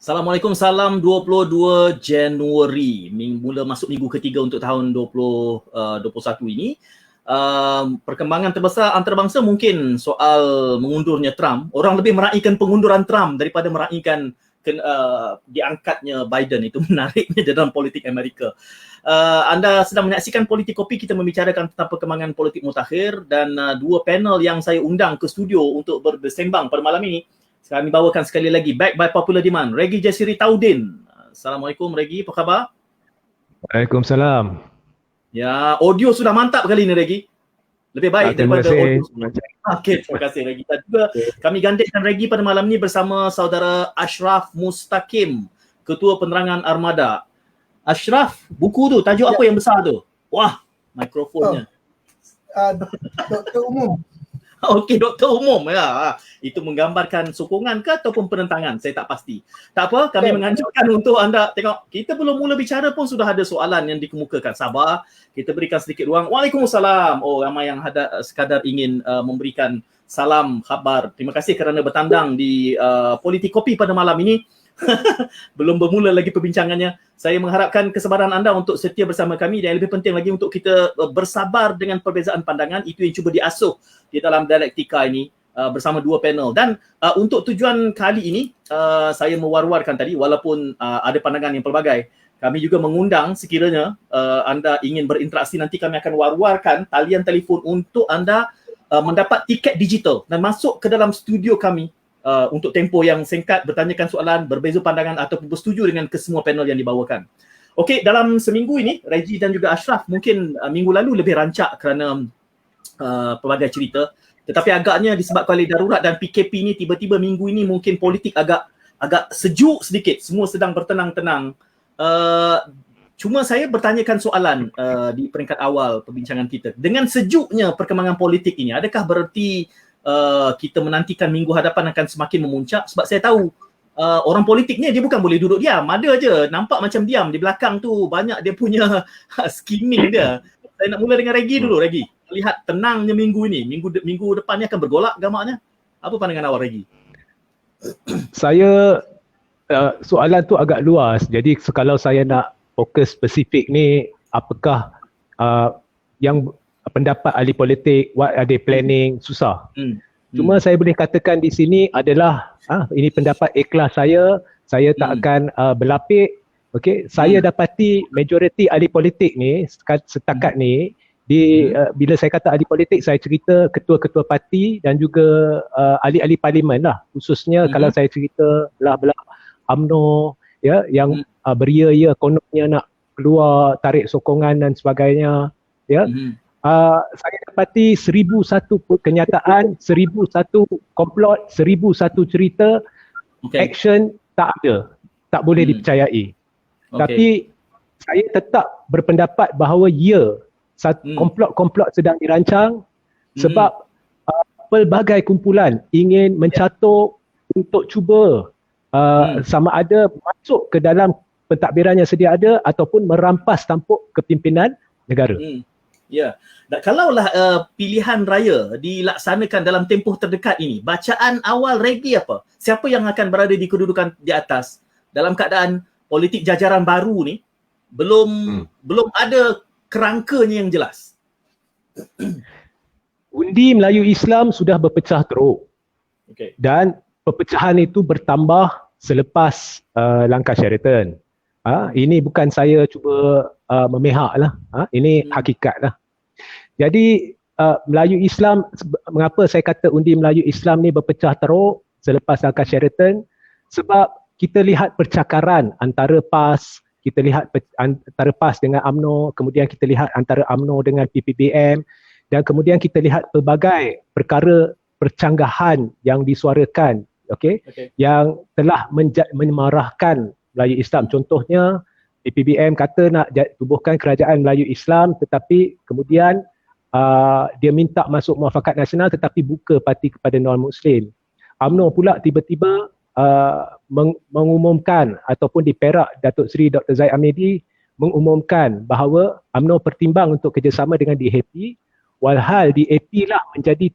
Assalamualaikum, salam 22 Januari, mula masuk minggu ketiga untuk tahun 2021 ini. Perkembangan terbesar antarabangsa mungkin soal mengundurnya Trump. Orang lebih meraihkan pengunduran Trump daripada meraihkan diangkatnya Biden. Itu menariknya dalam politik Amerika. Anda sedang menyaksikan Politik Kopi, kita membicarakan tentang perkembangan politik mutakhir dan dua panel yang saya undang ke studio untuk bersembang pada malam ini. Kami bawakan sekali lagi, back by popular demand, Regi Jasiri Taudin. Assalamualaikum Regi, apa khabar? Waalaikumsalam. Ya, audio sudah mantap kali ini Regi. Lebih baik daripada audio. Okey, terima kasih Regi. Dan juga kami gandingkan Regi pada malam ini bersama saudara Ashraf Mustaqim, Ketua Penerangan Armada. Ashraf, buku tu, tajuk apa yang besar tu? Wah, mikrofonnya. Doktor umum. Okey, doktor umum ya. Itu menggambarkan sokongan ke ataupun penentangan? Saya tak pasti. Tak apa, kami menganjurkan untuk anda tengok. Kita belum mula bicara pun sudah ada soalan yang dikemukakan. Sabar, kita berikan sedikit ruang. Waalaikumsalam. Oh, ramai yang ada sekadar ingin memberikan salam khabar. Terima kasih kerana bertandang di Politik Kopi pada malam ini. Belum bermula lagi perbincangannya. Saya mengharapkan kesabaran anda untuk setia bersama kami dan yang lebih penting lagi untuk kita bersabar dengan perbezaan pandangan. Itu yang cuba diasuh di dalam dialektika ini bersama dua panel. Dan untuk tujuan kali ini saya mewar-warkan tadi, walaupun ada pandangan yang pelbagai, kami juga mengundang sekiranya anda ingin berinteraksi, nanti kami akan war-warkan talian telefon untuk anda mendapat tiket digital dan masuk ke dalam studio kami untuk tempoh yang singkat, bertanyakan soalan, berbeza pandangan ataupun bersetuju dengan kesemua panel yang dibawakan. Okey, dalam seminggu ini, Regi dan juga Ashraf mungkin minggu lalu lebih rancak kerana pelbagai cerita. Tetapi agaknya disebabkan oleh darurat dan PKP ni, tiba-tiba minggu ini mungkin politik agak sejuk sedikit. Semua sedang bertenang-tenang. Cuma saya bertanyakan soalan di peringkat awal perbincangan kita. Dengan sejuknya perkembangan politik ini, adakah bererti kita menantikan minggu hadapan akan semakin memuncak? Sebab saya tahu orang politik ni dia bukan boleh duduk diam, ada je nampak macam diam, di belakang tu banyak dia punya skimming dia. Saya nak mula dengan Regi dulu. Regi, lihat tenangnya minggu ini, minggu depan ni akan bergolak gambarnya. Apa pandangan awak Regi? Saya soalan tu agak luas, jadi kalau saya nak fokus spesifik ni, apakah yang pendapat ahli politik, what are they planning, susah. Cuma saya boleh katakan di sini adalah ini pendapat ikhlas saya tak akan berlapik. Okey, saya dapati majoriti ahli politik ni setakat ni bila saya kata ahli politik, saya cerita ketua-ketua parti dan juga ahli-ahli parlimen lah, khususnya kalau saya cerita belah-belah UMNO ya, yang beria-ia kononnya nak keluar, tarik sokongan dan sebagainya ya. Saya dapati 1001 kenyataan, 1001 komplot, 1001 cerita, action tak ada, tak boleh dipercayai. Tapi saya tetap berpendapat bahawa komplot-komplot sedang dirancang sebab pelbagai kumpulan ingin mencatuk untuk cuba sama ada masuk ke dalam pentadbiran yang sedia ada ataupun merampas tampuk kepimpinan negara. Ya, dan kalaulah pilihan raya dilaksanakan dalam tempoh terdekat ini, bacaan awal Regi apa? Siapa yang akan berada di kedudukan di atas dalam keadaan politik jajaran baru ni belum ada kerangkanya yang jelas? Undi Melayu Islam sudah berpecah teruk. Dan perpecahan itu bertambah selepas langkah Sheraton. Ini bukan saya cuba memihak lah, ini hakikat lah. Jadi Melayu Islam, mengapa saya kata undi Melayu Islam ni berpecah teruk selepas langkah Sheraton? Sebab kita lihat percakaran antara PAS, kita lihat antara PAS dengan UMNO, kemudian kita lihat antara UMNO dengan PPBM, dan kemudian kita lihat pelbagai perkara percanggahan yang disuarakan, yang telah memarahkan Melayu Islam. Contohnya PPBM kata nak tubuhkan kerajaan Melayu Islam, tetapi kemudian dia minta masuk Muafakat Nasional tetapi buka parti kepada non-Muslim. UMNO pula tiba-tiba mengumumkan ataupun di Perak, Datuk Seri Dr. Zaid Amidi mengumumkan bahawa UMNO pertimbang untuk kerjasama dengan DAP, walhal DAP lah menjadi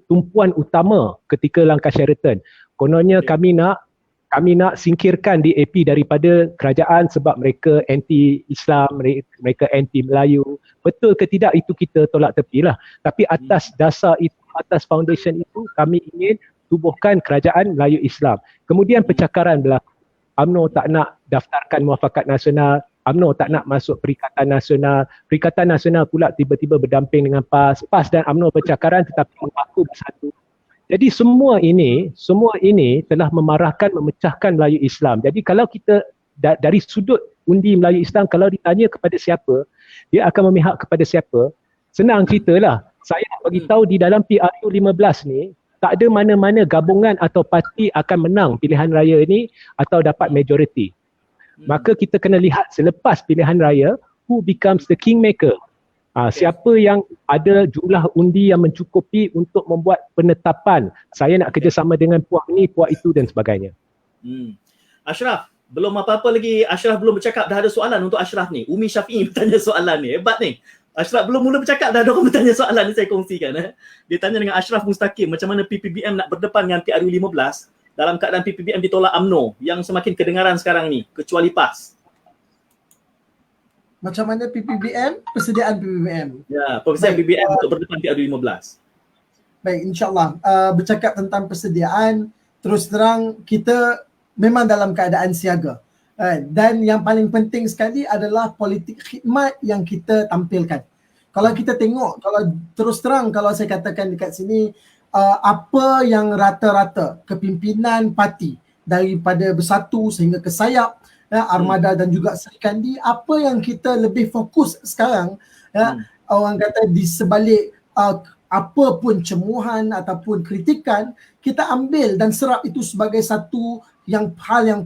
tumpuan utama ketika langkah Sheraton. Kononnya kami nak kami nak singkirkan DAP daripada kerajaan sebab mereka anti-Islam, mereka anti-Melayu. Betul ke tidak itu kita tolak tepilah. Tapi atas dasar itu, atas foundation itu, kami ingin tubuhkan kerajaan Melayu Islam. Kemudian percakaran berlaku. UMNO tak nak daftarkan Muafakat Nasional, UMNO tak nak masuk Perikatan Nasional, Perikatan Nasional pula tiba-tiba berdamping dengan PAS, PAS dan UMNO bercakaran tetapi mengaku bersatu. Jadi semua ini telah memarahkan, memecahkan Melayu Islam. Jadi kalau kita dari sudut undi Melayu Islam, kalau ditanya kepada siapa, dia akan memihak kepada siapa, senang ceritalah. Saya nak bagi tahu di dalam PRU 15 ni, tak ada mana-mana gabungan atau parti akan menang pilihan raya ini atau dapat majority. Maka kita kena lihat selepas pilihan raya, who becomes the kingmaker. Siapa yang ada jumlah undi yang mencukupi untuk membuat penetapan saya nak kerjasama dengan puak ni, puak itu dan sebagainya. Ashraf, belum apa-apa lagi. Ashraf belum bercakap, dah ada soalan untuk Ashraf ni. Umi Syafi'i bertanya soalan ni. Hebat ni. Ashraf belum mula bercakap, dah ada orang bertanya soalan ni, saya kongsikan. Dia tanya dengan Ashraf Mustaqim, macam mana PPBM nak berdepan dengan PRU 15 dalam keadaan PPBM ditolak UMNO yang semakin kedengaran sekarang ni, kecuali PAS. Macam mana PPBM, persediaan PPBM. Ya, persediaan PPBM untuk berdepan PRU 15. Baik, insyaAllah. Bercakap tentang persediaan, terus terang kita memang dalam keadaan siaga. Dan yang paling penting sekali adalah politik khidmat yang kita tampilkan. Kalau kita tengok, kalau terus terang kalau saya katakan dekat sini, apa yang rata-rata kepimpinan parti daripada Bersatu sehingga ke Sayap, Armada dan juga Seri Kandi, apa yang kita lebih fokus sekarang, orang kata di sebalik apa pun cemuhan ataupun kritikan, kita ambil dan serap itu sebagai satu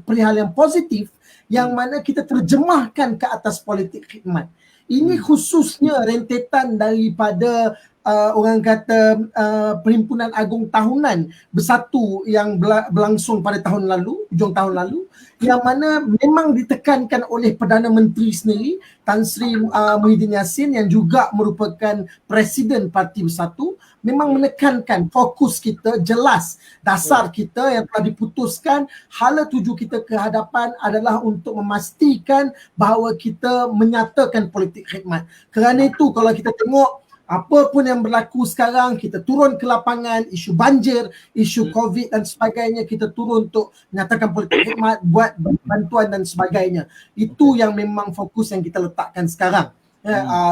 perihal yang positif yang mana kita terjemahkan ke atas politik khidmat. Ini khususnya rentetan daripada orang kata Perhimpunan Agung Tahunan Bersatu yang berlangsung pada tahun lalu, hujung tahun lalu, yang mana memang ditekankan oleh Perdana Menteri sendiri, Tan Sri Muhyiddin Yassin yang juga merupakan Presiden Parti Bersatu, memang menekankan fokus kita jelas, dasar kita yang telah diputuskan, hala tuju kita ke hadapan adalah untuk memastikan bahawa kita menyatakan politik khidmat. Kerana itu kalau kita tengok apa pun yang berlaku sekarang, kita turun ke lapangan, isu banjir, isu COVID dan sebagainya, kita turun untuk menyatakan politik khidmat, buat bantuan dan sebagainya. Itu yang memang fokus yang kita letakkan sekarang.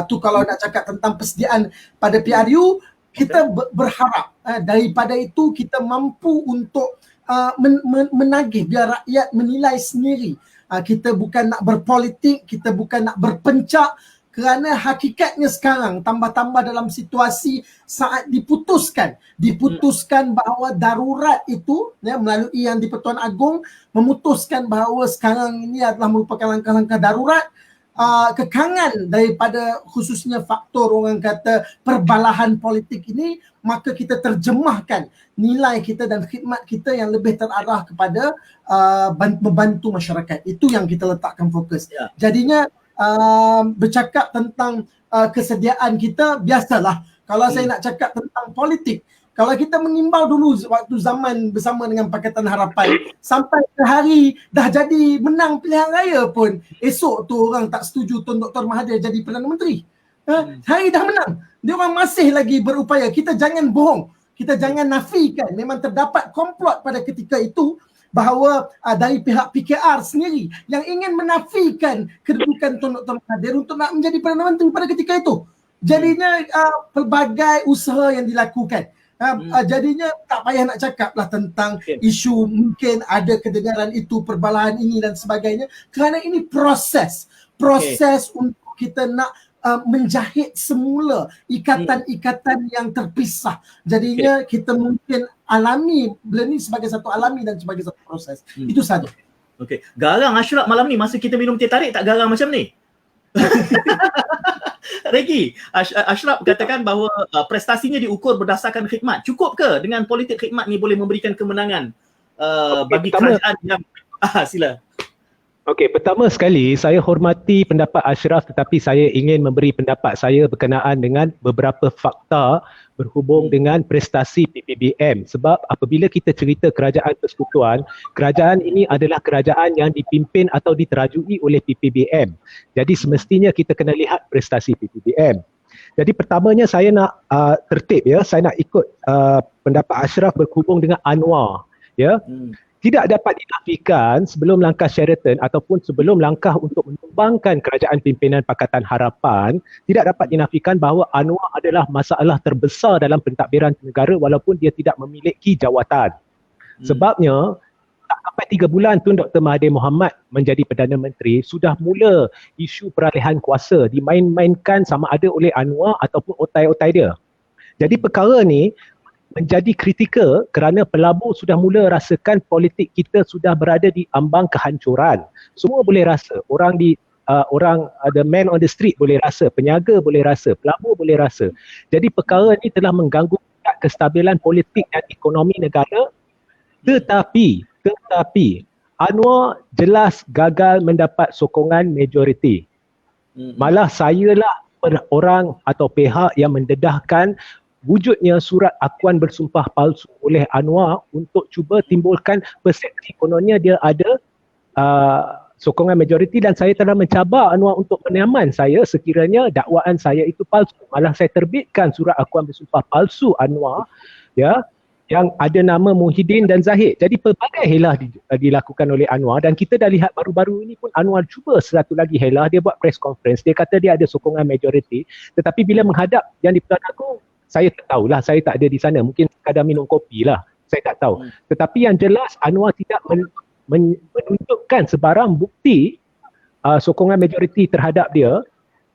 Tu kalau nak cakap tentang persediaan pada PRU, kita berharap daripada itu kita mampu untuk menagih biar rakyat menilai sendiri. Kita bukan nak berpolitik, kita bukan nak berpencak, kerana hakikatnya sekarang tambah-tambah dalam situasi saat diputuskan bahawa darurat itu melalui yang di-Pertuan Agong memutuskan bahawa sekarang ini adalah merupakan langkah-langkah darurat, kekangan daripada khususnya faktor orang kata perbalahan politik ini, maka kita terjemahkan nilai kita dan khidmat kita yang lebih terarah kepada membantu masyarakat. Itu yang kita letakkan fokus. Jadinya bercakap tentang kesediaan kita, biasalah. Kalau saya nak cakap tentang politik, kalau kita mengimbau dulu waktu zaman bersama dengan Pakatan Harapan, sampai ke hari dah jadi menang pilihan raya pun, esok tu orang tak setuju Tun Dr. Mahathir jadi Perdana Menteri. Hari dah menang, dia orang masih lagi berupaya. Kita jangan bohong, kita jangan nafikan memang terdapat komplot pada ketika itu, bahawa dari pihak PKR sendiri yang ingin menafikan kedudukan Tun Dr. Mahathir untuk nak menjadi Perdana Menteri pada ketika itu. Jadinya pelbagai usaha yang dilakukan. Jadinya tak payah nak cakap lah tentang isu mungkin ada kedengaran itu, perbalahan ini dan sebagainya, kerana ini proses untuk kita nak menjahit semula ikatan-ikatan yang terpisah. Jadinya kita mungkin alami benda ni sebagai satu alami dan sebagai satu proses. Itu saja. Okey. Garang Ashraf malam ni masa kita minum teh tarik tak garang macam ni? Regi, Ashraf katakan bahawa prestasinya diukur berdasarkan khidmat. Cukup ke dengan politik khidmat ni boleh memberikan kemenangan bagi kerajaan yang sila. Okey, pertama sekali saya hormati pendapat Ashraf tetapi saya ingin memberi pendapat saya berkenaan dengan beberapa fakta berhubung dengan prestasi PPBM. Sebab apabila kita cerita kerajaan persekutuan, kerajaan ini adalah kerajaan yang dipimpin atau diterajui oleh PPBM. Jadi semestinya kita kena lihat prestasi PPBM. Jadi pertamanya saya nak tertib ya, saya nak ikut pendapat Ashraf berhubung dengan Anwar ya. Tidak dapat dinafikan sebelum langkah Sheraton ataupun sebelum langkah untuk menumbangkan kerajaan pimpinan Pakatan Harapan, tidak dapat dinafikan bahawa Anwar adalah masalah terbesar dalam pentadbiran negara walaupun dia tidak memiliki jawatan. Sebabnya, tak sampai 3 bulan Tun Dr. Mahathir Mohamad menjadi Perdana Menteri, sudah mula isu peralihan kuasa dimain-mainkan sama ada oleh Anwar ataupun otai-otai dia. Jadi perkara ni menjadi kritikal kerana pelabur sudah mula rasakan politik kita sudah berada di ambang kehancuran. Semua boleh rasa, orang the man on the street boleh rasa, penyaga boleh rasa, pelabur boleh rasa. Jadi perkara ini telah mengganggu kestabilan politik dan ekonomi negara. Tetapi Anwar jelas gagal mendapat sokongan majoriti. Malah sayalah orang atau pihak yang mendedahkan wujudnya surat akuan bersumpah palsu oleh Anwar untuk cuba timbulkan persepsi kononnya dia ada sokongan majoriti, dan saya telah mencabar Anwar untuk penyaman saya sekiranya dakwaan saya itu palsu. Malah saya terbitkan surat akuan bersumpah palsu Anwar ya, yang ada nama Muhyiddin dan Zahid. Jadi pelbagai helah dilakukan oleh Anwar, dan kita dah lihat baru-baru ini pun Anwar cuba satu lagi helah. Dia buat press conference, dia kata dia ada sokongan majoriti, tetapi bila menghadap yang di-Perdana Agong, saya tak tahulah, saya tak ada di sana, mungkin sekadar minum kopi lah, saya tak tahu. Tetapi yang jelas Anwar tidak menunjukkan sebarang bukti sokongan majoriti terhadap dia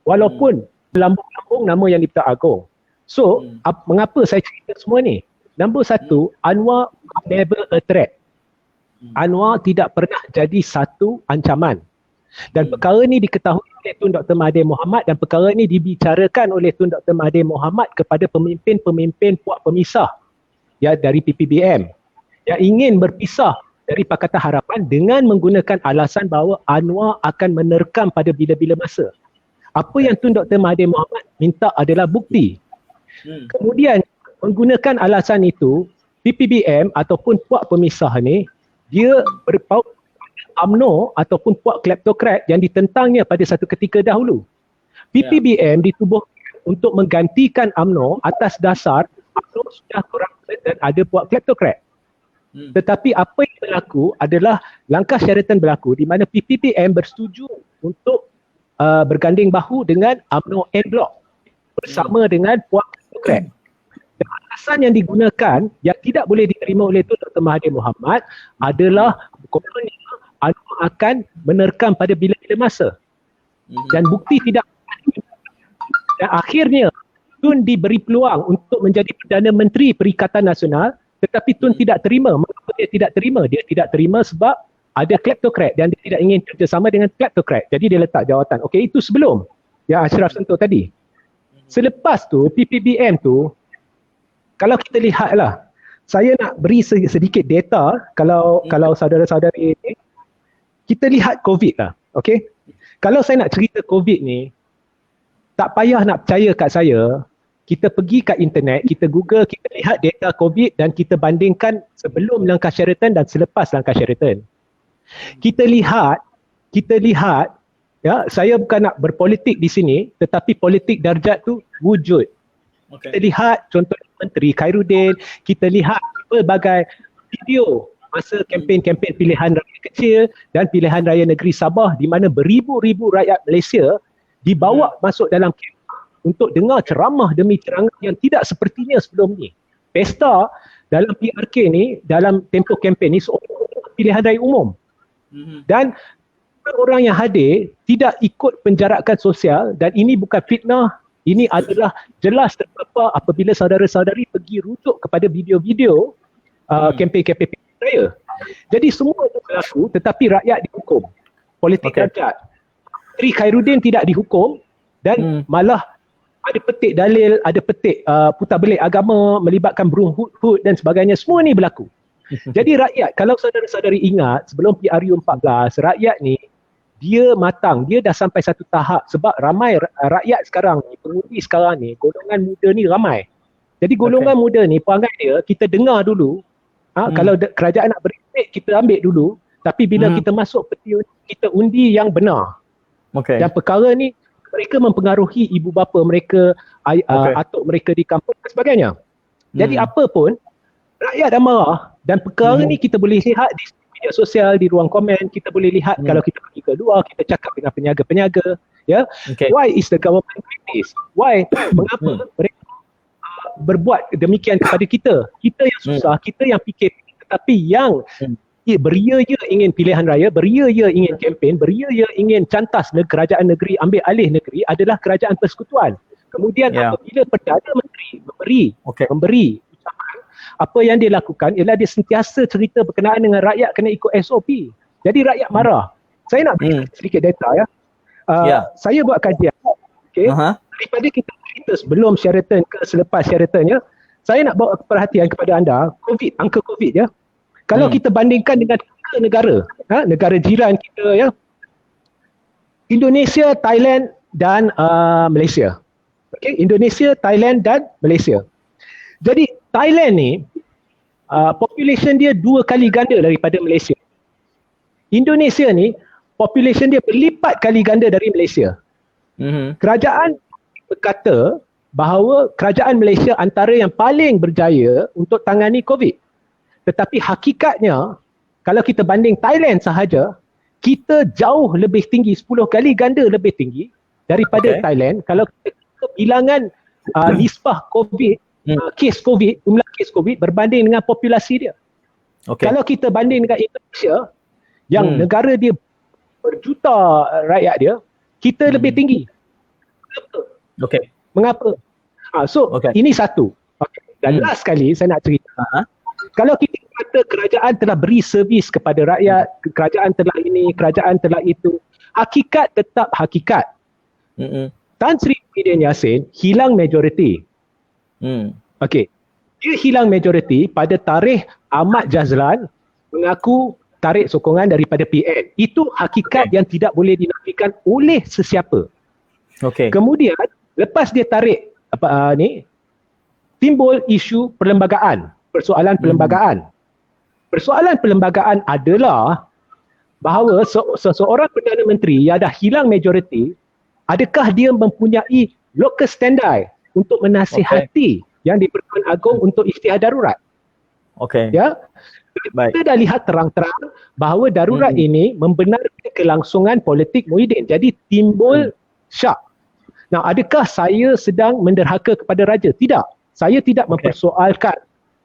walaupun lambung-lambung nama yang di-Perdana Agong. So, mengapa saya cerita semua ni? Nombor satu, Anwar never a threat. Anwar tidak pernah jadi satu ancaman. Dan perkara ni diketahui oleh Tun Dr. Mahathir Mohamad, dan perkara ni dibicarakan oleh Tun Dr. Mahathir Mohamad kepada pemimpin-pemimpin puak pemisah ya dari PPBM yang ingin berpisah dari Pakatan Harapan dengan menggunakan alasan bahawa Anwar akan menerkam pada bila-bila masa. Apa yang Tun Dr. Mahathir Mohamad minta adalah bukti. Kemudian menggunakan alasan itu, PPBM ataupun puak pemisah ni dia berpaut UMNO ataupun puak kleptokrat yang ditentangnya pada satu ketika dahulu. PPBM ditubuhkan untuk menggantikan UMNO atas dasar UMNO sudah corrupted dan ada puak kleptokrat. Tetapi apa yang berlaku adalah langkah Sheraton berlaku di mana PPBM bersetuju untuk berganding bahu dengan UMNO en bloc bersama dengan puak kleptokrat. Dan alasan yang digunakan yang tidak boleh diterima oleh Tun Dr. Mahathir Mohamad adalah kononnya Anwar akan menerkam pada bila-bila masa. Dan bukti tidak. Dan akhirnya Tun diberi peluang untuk menjadi Perdana Menteri Perikatan Nasional, tetapi Tun tidak terima. Mengapa dia tidak terima? Dia tidak terima sebab ada kleptokrat dan dia tidak ingin kerjasama dengan kleptokrat. Jadi dia letak jawatan. Okey, itu sebelum yang Ashraf sentuh tadi. Selepas tu PPBM tu, kalau kita lihatlah, saya nak beri sedikit data kalau saudara-saudari ini, kita lihat COVID lah, okey? Kalau saya nak cerita COVID ni, tak payah nak percaya kat saya, kita pergi kat internet, kita Google, kita lihat data COVID dan kita bandingkan sebelum langkah Sheraton dan selepas langkah Sheraton. Kita lihat, ya, saya bukan nak berpolitik di sini, tetapi politik darjat tu wujud. Kita lihat contoh Menteri Khairuddin, kita lihat pelbagai video masa kempen-kempen pilihan raya kecil dan pilihan raya negeri Sabah di mana beribu-ribu rakyat Malaysia dibawa masuk dalam kempen untuk dengar ceramah demi ceramah yang tidak sepertinya sebelum ni. Pesta dalam PRK ni, dalam tempoh kempen ni seolah-olah pilihan raya umum. Dan orang yang hadir tidak ikut penjarakan sosial, dan ini bukan fitnah, ini adalah jelas terpapar apabila saudara-saudari pergi rujuk kepada video-video kempen-kempen raya. Jadi semua itu berlaku tetapi rakyat dihukum. Politik rakyat. Menteri Khairuddin tidak dihukum dan malah ada petik dalil, ada petik putar belik agama, melibatkan Brum Hud dan sebagainya. Semua ni berlaku. Jadi rakyat, kalau saudara-saudari ingat sebelum PRU 14, rakyat ni dia matang, dia dah sampai satu tahap sebab ramai rakyat sekarang ni, pengundi sekarang ni, golongan muda ni ramai. Jadi golongan muda ni perangai dia kita dengar dulu. Kalau kerajaan nak beri duit kita ambil dulu, tapi bila kita masuk peti undi, kita undi yang benar. Dan perkara ni mereka mempengaruhi ibu bapa mereka, atuk mereka di kampung dan sebagainya. Jadi apa pun rakyat dah marah dan perkara ni kita boleh lihat di media sosial, di ruang komen, kita boleh lihat kalau kita pergi ke luar, kita cakap dengan peniaga-peniaga, ya. Why is the government doing this? Why? Mengapa mereka berbuat demikian kepada kita? Kita yang susah, kita yang fikir, tetapi yang beria-ia ingin pilihan raya, beria-ia ingin kempen, beria-ia ingin cantas kerajaan negeri ambil alih negeri adalah kerajaan persekutuan. Kemudian apabila Perdana Menteri memberi ucapan, apa yang dia lakukan ialah dia sentiasa cerita berkenaan dengan rakyat kena ikut SOP. Jadi rakyat marah. Saya nak beri sedikit data ya. Saya buat kajian. Daripada kita cerita sebelum Sheraton ke selepas Sheratonnya, saya nak bawa perhatian kepada anda angka COVID ya. Kalau kita bandingkan dengan negara, negara jiran kita ya, Indonesia, Thailand dan Malaysia. Indonesia, Thailand dan Malaysia. Jadi Thailand ni population dia 2 kali ganda daripada Malaysia. Indonesia ni population dia berlipat kali ganda dari Malaysia. Kerajaan berkata bahawa kerajaan Malaysia antara yang paling berjaya untuk tangani COVID. Tetapi hakikatnya kalau kita banding Thailand sahaja, kita jauh lebih tinggi, 10 kali ganda lebih tinggi daripada Thailand. Kalau kita bilangan nisbah COVID, kes COVID, jumlah kes COVID berbanding dengan populasi dia. Kalau kita banding dengan Indonesia yang negara dia berjuta rakyat dia, kita lebih tinggi. Mengapa? Ini satu. Dan last sekali saya nak cerita. Kalau kita kata kerajaan telah beri servis kepada rakyat, kerajaan telah ini, kerajaan telah itu, hakikat tetap hakikat. Tan Sri Muhyiddin Yassin hilang majoriti. Dia hilang majoriti pada tarikh Ahmad Jazlan mengaku tarik sokongan daripada PN. Itu hakikat yang tidak boleh dinafikan oleh sesiapa. Kemudian lepas dia tarik timbul isu perlembagaan, persoalan perlembagaan. Persoalan perlembagaan adalah bahawa seseorang Perdana Menteri yang dah hilang majoriti, adakah dia mempunyai locus standi untuk menasihati yang di-Pertuan Agong untuk isytihar darurat? Ya. Kita dah lihat terang-terang bahawa darurat ini membenarkan kelangsungan politik Muhyiddin. Jadi timbul syak. Nah, adakah saya sedang menderhaka kepada raja? Tidak. Saya tidak mempersoalkan.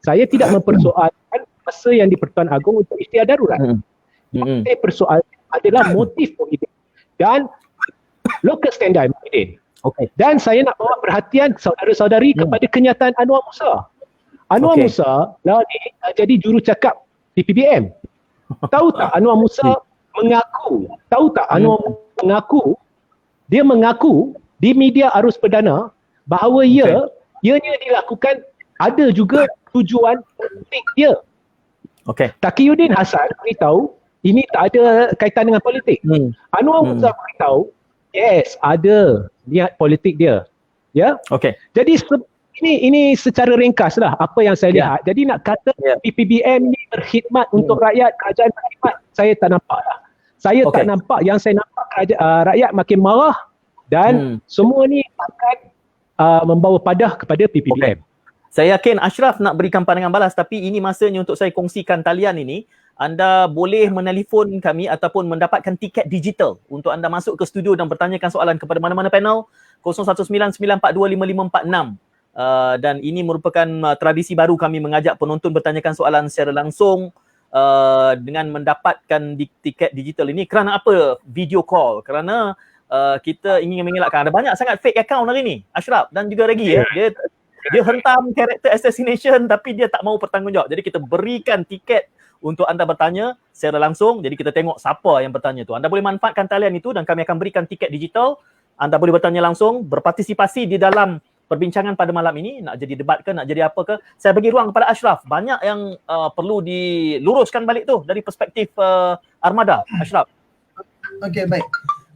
Saya tidak mempersoalkan masa yang di-Pertuan Agong untuk isytihar darurat. Saya persoalan adalah motif Muhyiddin dan locus standi Muhyiddin. Dan saya nak bawa perhatian saudara-saudari kepada kenyataan Anwar Musa. Anwar Musa lah ni jadi jurucakap PPBM. Tahu tak Anwar Musa mengaku? Tahu tak Anwar mengaku? Dia mengaku di media arus perdana bahawa ianya dilakukan ada juga tujuan politik dia. Taqiyuddin Hasan beritahu ini tak ada kaitan dengan politik. Anwar Musa beritahu yes, ada niat politik dia. Ya. Jadi ini secara ringkaslah apa yang saya lihat. Jadi nak kata PPBM ni berkhidmat untuk rakyat, kerajaan berkhidmat, saya tak nampak lah. Saya tak nampak. Yang saya nampak rakyat makin marah dan semua ni akan membawa padah kepada PPBM. Saya yakin Ashraf nak berikan pandangan balas, tapi ini masanya untuk saya kongsikan talian ini. Anda boleh menelefon kami ataupun mendapatkan tiket digital untuk anda masuk ke studio dan bertanyakan soalan kepada mana-mana panel 0199425546. Dan ini merupakan tradisi baru kami mengajak penonton bertanyakan soalan secara langsung dengan mendapatkan tiket digital ini. Kerana apa video call? Kerana kita ingin mengelakkan ada banyak sangat fake account hari ni, Ashraf dan juga Regi ya. Dia hentam character assassination tapi dia tak mahu bertanggungjawab. Jadi kita berikan tiket untuk anda bertanya secara langsung. Jadi kita tengok siapa yang bertanya tu. Anda boleh manfaatkan talian itu dan kami akan berikan tiket digital. Anda boleh bertanya langsung, berpartisipasi di dalam perbincangan pada malam ini. Nak jadi debat ke, nak jadi apa ke. Saya bagi ruang kepada Ashraf. Banyak yang perlu diluruskan balik tu dari perspektif Armada. Ashraf. Okey, baik.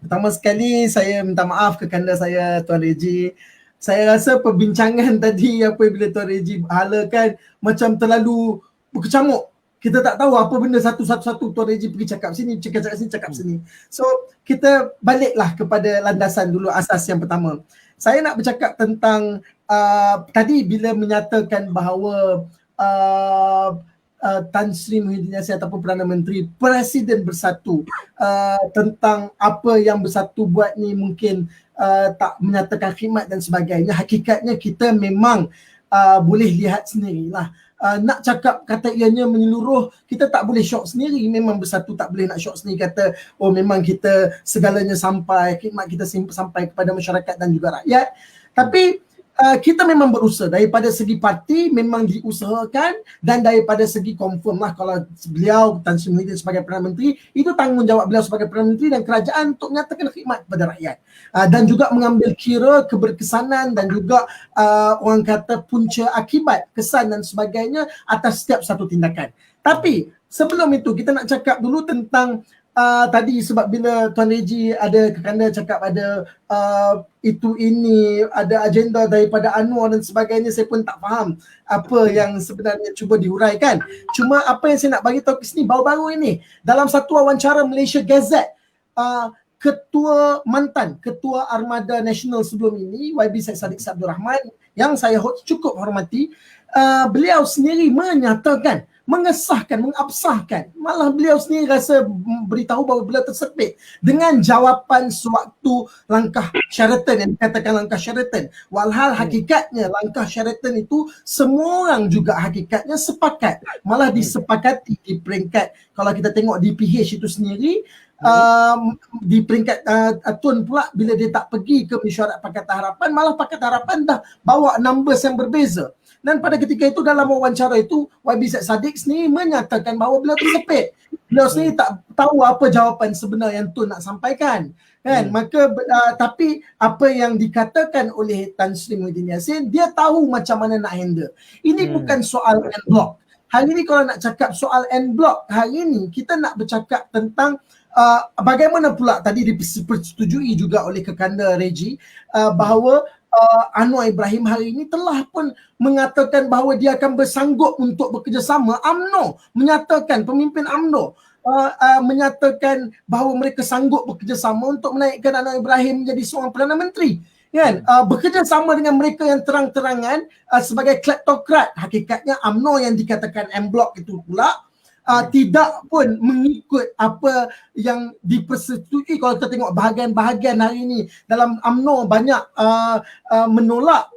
Pertama sekali saya minta maaf ke kanda saya Tuan Reji. Saya rasa perbincangan tadi apabila Tuan Reji halakan macam terlalu berkecamuk. Kita tak tahu apa benda satu-satu Tuan Reji pergi cakap sini, cakap sini, cakap sini. So, kita baliklah kepada landasan dulu, asas yang pertama. Saya nak bercakap tentang tadi bila menyatakan bahawa Tan Sri Muhyiddin Yassin ataupun Perdana Menteri Presiden Bersatu tentang apa yang Bersatu buat ni mungkin tak menyatakan khidmat dan sebagainya. Hakikatnya kita memang boleh lihat sendirilah. Nak cakap kata ianya menyeluruh, kita tak boleh syok sendiri. Memang Bersatu tak boleh nak syok sendiri kata oh memang kita segalanya sampai, khidmat kita sampai kepada masyarakat dan juga rakyat. Tapi kita memang berusaha daripada segi parti memang diusahakan, dan daripada segi confirm lah kalau beliau Tan Sri Muhyiddin sebagai Perdana Menteri, itu tanggungjawab beliau sebagai Perdana Menteri dan kerajaan untuk menyatakan khidmat kepada rakyat, dan juga mengambil kira keberkesanan dan juga orang kata punca akibat, kesan dan sebagainya atas setiap satu tindakan. Tapi sebelum itu kita nak cakap dulu tentang tadi sebab bila Tuan Reji ada kekanda cakap ada ini ada agenda daripada Anwar dan sebagainya, saya pun tak faham apa yang sebenarnya cuba dihuraikan. Cuma apa yang saya nak bagi tahu ke sini baru-baru ini dalam satu wawancara Malaysia Gazette, mantan ketua Armada Nasional sebelum ini YB Syed Saddiq Abdul Rahman yang saya cukup hormati, beliau sendiri menyatakan, mengesahkan, mengabsahkan, malah beliau sendiri rasa beritahu bahawa beliau tersepit dengan jawapan sewaktu langkah Sheraton yang dikatakan langkah Sheraton. Walhal hakikatnya langkah Sheraton itu semua orang juga hakikatnya sepakat, malah disepakati di peringkat, kalau kita tengok DPH itu sendiri, di peringkat Tun pula bila dia tak pergi ke mesyuarat Pakatan Harapan, malah Pakatan Harapan dah bawa numbers yang berbeza. Dan pada ketika itu dalam wawancara itu YB Syed Saddiq sendiri menyatakan bahawa beliau tersepit. Beliau sendiri tak tahu apa jawapan sebenar yang Tun nak sampaikan. Kan? Maka tapi apa yang dikatakan oleh Tan Sri Muhyiddin Yassin, dia tahu macam mana nak handle. Ini bukan soal en bloc. Hari ini kalau nak cakap soal en bloc, hari ini kita nak bercakap tentang bagaimana pula tadi dipersetujui juga oleh kekanda Reji bahawa Anwar Ibrahim hari ini telah pun mengatakan bahawa dia akan bersanggup untuk bekerjasama. UMNO menyatakan, pemimpin UMNO menyatakan bahawa mereka sanggup bekerjasama untuk menaikkan Anwar Ibrahim menjadi seorang Perdana Menteri. Kan? Bekerjasama dengan mereka yang terang-terangan sebagai kleptokrat. Hakikatnya UMNO yang dikatakan en bloc itu pula tidak pun mengikut apa yang dipersetujui. Kalau kita tengok bahagian-bahagian hari ini dalam UMNO banyak menolak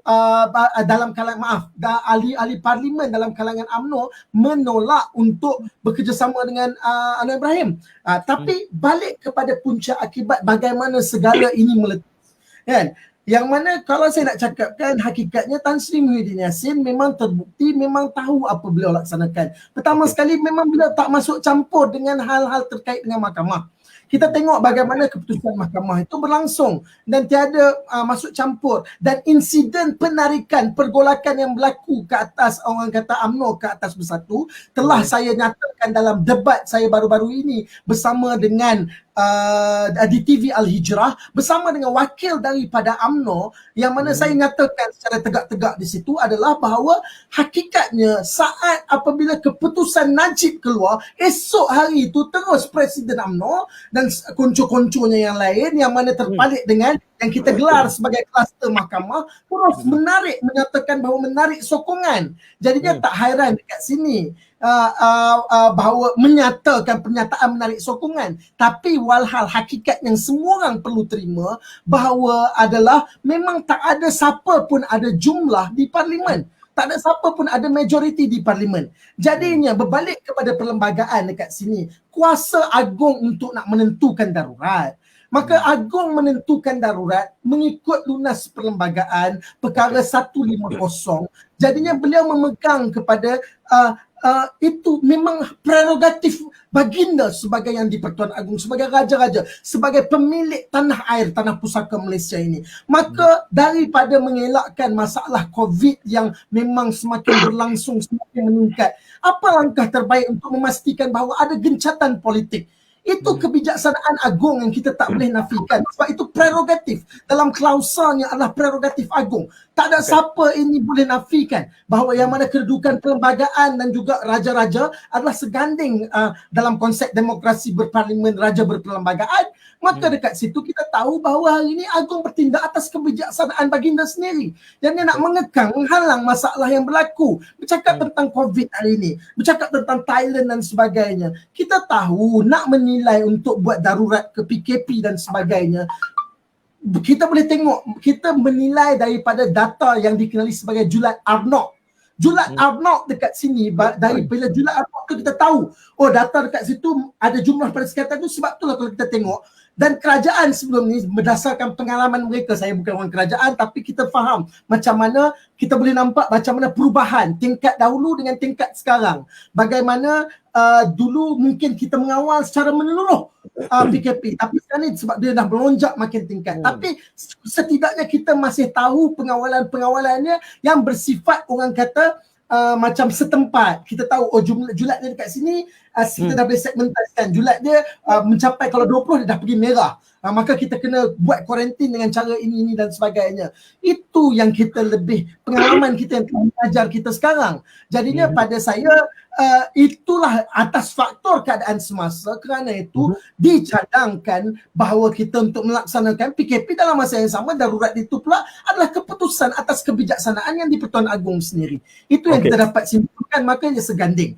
dalam kalangan ahli parlimen dalam kalangan UMNO menolak untuk bekerjasama dengan Anwar Ibrahim. Tapi balik kepada punca akibat bagaimana segala ini meletus, kan? Yang mana kalau saya nak cakapkan hakikatnya Tan Sri Muhyiddin Yassin memang terbukti memang tahu apa beliau laksanakan. Pertama sekali memang beliau tak masuk campur dengan hal-hal terkait dengan mahkamah. Kita tengok bagaimana keputusan mahkamah itu berlangsung dan tiada masuk campur, dan insiden penarikan pergolakan yang berlaku ke atas orang kata UMNO ke atas Bersatu telah saya nyatakan dalam debat saya baru-baru ini bersama dengan di TV Al-Hijrah bersama dengan wakil daripada UMNO, yang mana saya nyatakan secara tegak-tegak di situ adalah bahawa hakikatnya saat apabila keputusan Najib keluar, esok hari itu terus Presiden UMNO dan konco-konconya yang lain yang mana terpalit dengan yang kita gelar sebagai kluster mahkamah terus menyatakan bahawa menarik sokongan. Jadinya tak hairan dekat sini bahawa menyatakan pernyataan menarik sokongan, tapi walhal hakikat yang semua orang perlu terima bahawa adalah memang tak ada siapa pun ada jumlah di parlimen, tak ada siapa pun ada majoriti di parlimen. Jadinya berbalik kepada perlembagaan dekat sini, kuasa agung untuk nak menentukan darurat. Maka Agung menentukan darurat mengikut lunas perlembagaan perkara 150. Jadinya beliau memegang kepada itu memang prerogatif baginda sebagai yang di-Pertuan Agong, sebagai raja-raja, sebagai pemilik tanah air, tanah pusaka Malaysia ini. Maka daripada mengelakkan masalah COVID yang memang semakin berlangsung, semakin meningkat, apa langkah terbaik untuk memastikan bahawa ada gencatan politik? Itu kebijaksanaan agung yang kita tak boleh nafikan. Sebab itu prerogatif. Dalam klausanya adalah prerogatif agung. Tak ada siapa ini boleh nafikan bahawa yang mana kedudukan perlembagaan dan juga raja-raja adalah seganding dalam konsep demokrasi berparlimen, raja berperlembagaan. Maka dekat situ kita tahu bahawa hari ini agung bertindak atas kebijaksanaan baginda sendiri. Dan dia nak mengekang, menghalang masalah yang berlaku. Bercakap tentang COVID hari ini, bercakap tentang Thailand dan sebagainya. Kita tahu nak menilai untuk buat darurat ke PKP dan sebagainya. Kita boleh tengok, kita menilai daripada data yang dikenali sebagai Julat Arnott. Julat Arnott dekat sini, dari bila Julat Arnott tu kita tahu, oh data dekat situ ada jumlah pada sekatan tu, sebab itulah kalau kita tengok. Dan kerajaan sebelum ni berdasarkan pengalaman mereka, saya bukan orang kerajaan tapi kita faham macam mana kita boleh nampak macam mana perubahan tingkat dahulu dengan tingkat sekarang. Bagaimana dulu mungkin kita mengawal secara menyeluruh PKP, tapi sekarang ni sebab dia dah melonjak makin tingkat. Tapi setidaknya kita masih tahu pengawalan-pengawalannya yang bersifat orang kata macam setempat. Kita tahu oh julat dia dekat sini, kita dah boleh segmentasikan. Julat dia mencapai kalau 20 dia dah pergi merah. Maka kita kena buat kuarantin dengan cara ini dan sebagainya. Itu yang kita lebih, pengalaman kita yang telah mengajar kita sekarang. Jadinya pada saya itulah atas faktor keadaan semasa, kerana itu dicadangkan bahawa kita untuk melaksanakan PKP dalam masa yang sama, darurat itu pula adalah keputusan atas kebijaksanaan yang di-Pertuan Agong sendiri. Itu yang kita dapat simpulkan, makanya seganding.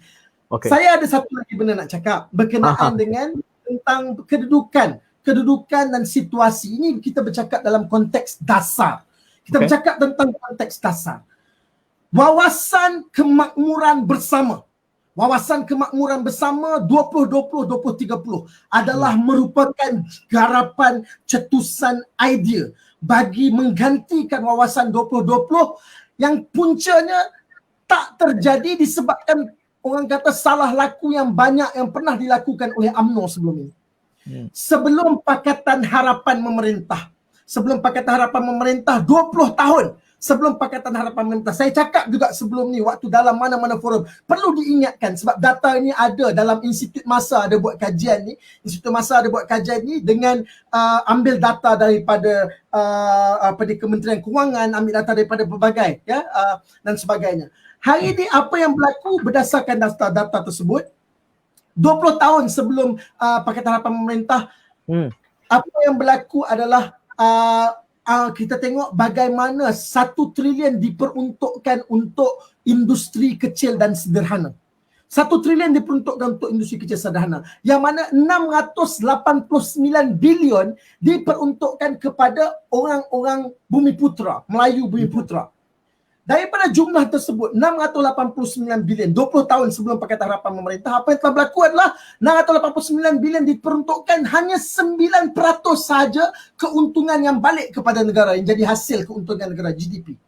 Saya ada satu lagi benda nak cakap berkenaan dengan tentang kedudukan dan situasi. Ini kita bercakap dalam konteks dasar. Kita bercakap tentang konteks dasar. Wawasan kemakmuran bersama. Wawasan kemakmuran bersama 2020-2030 adalah merupakan garapan cetusan idea bagi menggantikan wawasan 2020 yang puncanya tak terjadi disebabkan orang kata salah laku yang banyak yang pernah dilakukan oleh UMNO sebelum ini. Sebelum Pakatan Harapan memerintah, 20 tahun sebelum Pakatan Harapan memerintah, saya cakap juga sebelum ni waktu dalam mana-mana forum, perlu diingatkan sebab data ini ada dalam Institut Masa ada buat kajian ni, dengan ambil data daripada di Kementerian Kewangan, ambil data daripada pelbagai dan sebagainya. Hari ini apa yang berlaku berdasarkan data tersebut, 20 tahun sebelum Pakatan Harapan memerintah, apa yang berlaku adalah kita tengok bagaimana 1 trilion diperuntukkan untuk industri kecil dan sederhana. 1 trilion diperuntukkan untuk industri kecil sederhana, yang mana 689 bilion diperuntukkan kepada orang-orang Bumiputera, Melayu Bumiputera. Daripada jumlah tersebut, 689 bilion, 20 tahun sebelum Pakatan Harapan memerintah, apa yang telah berlaku adalah 689 bilion diperuntukkan hanya 9% sahaja keuntungan yang balik kepada negara, yang jadi hasil keuntungan negara, GDP.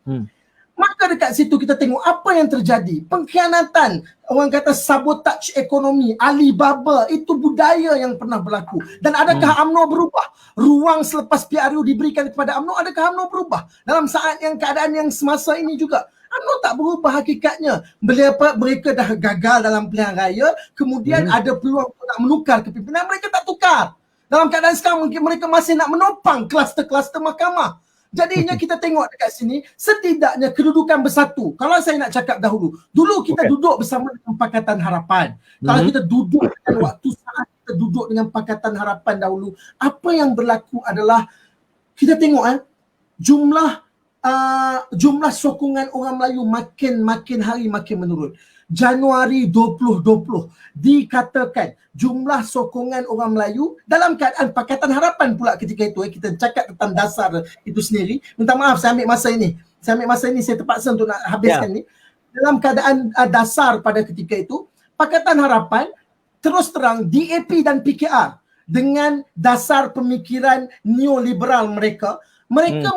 Maka dekat situ kita tengok apa yang terjadi. Pengkhianatan, orang kata sabotaj ekonomi, Alibaba, itu budaya yang pernah berlaku. Dan adakah UMNO berubah? Ruang selepas PRU diberikan kepada UMNO, adakah UMNO berubah? Dalam saat yang keadaan yang semasa ini juga, UMNO tak berubah hakikatnya. Mereka dah gagal dalam pilihan raya, kemudian ada peluang untuk nak menukar kepimpinan, mereka tak tukar. Dalam keadaan sekarang mungkin mereka masih nak menopang kluster-kluster mahkamah. Jadinya kita tengok dekat sini, setidaknya kedudukan bersatu. Kalau saya nak cakap dulu kita duduk bersama dengan Pakatan Harapan. Kalau kita duduk dengan waktu saat kita duduk dengan Pakatan Harapan dahulu, apa yang berlaku adalah kita tengok jumlah sokongan orang Melayu makin hari makin menurun. Januari 2020 dikatakan jumlah sokongan orang Melayu dalam keadaan Pakatan Harapan pula ketika itu, kita cakap tentang dasar itu sendiri. Minta maaf saya ambil masa ini, saya terpaksa untuk nak habiskan ni. Dalam keadaan dasar pada ketika itu, Pakatan Harapan terus terang DAP dan PKR dengan dasar pemikiran neoliberal mereka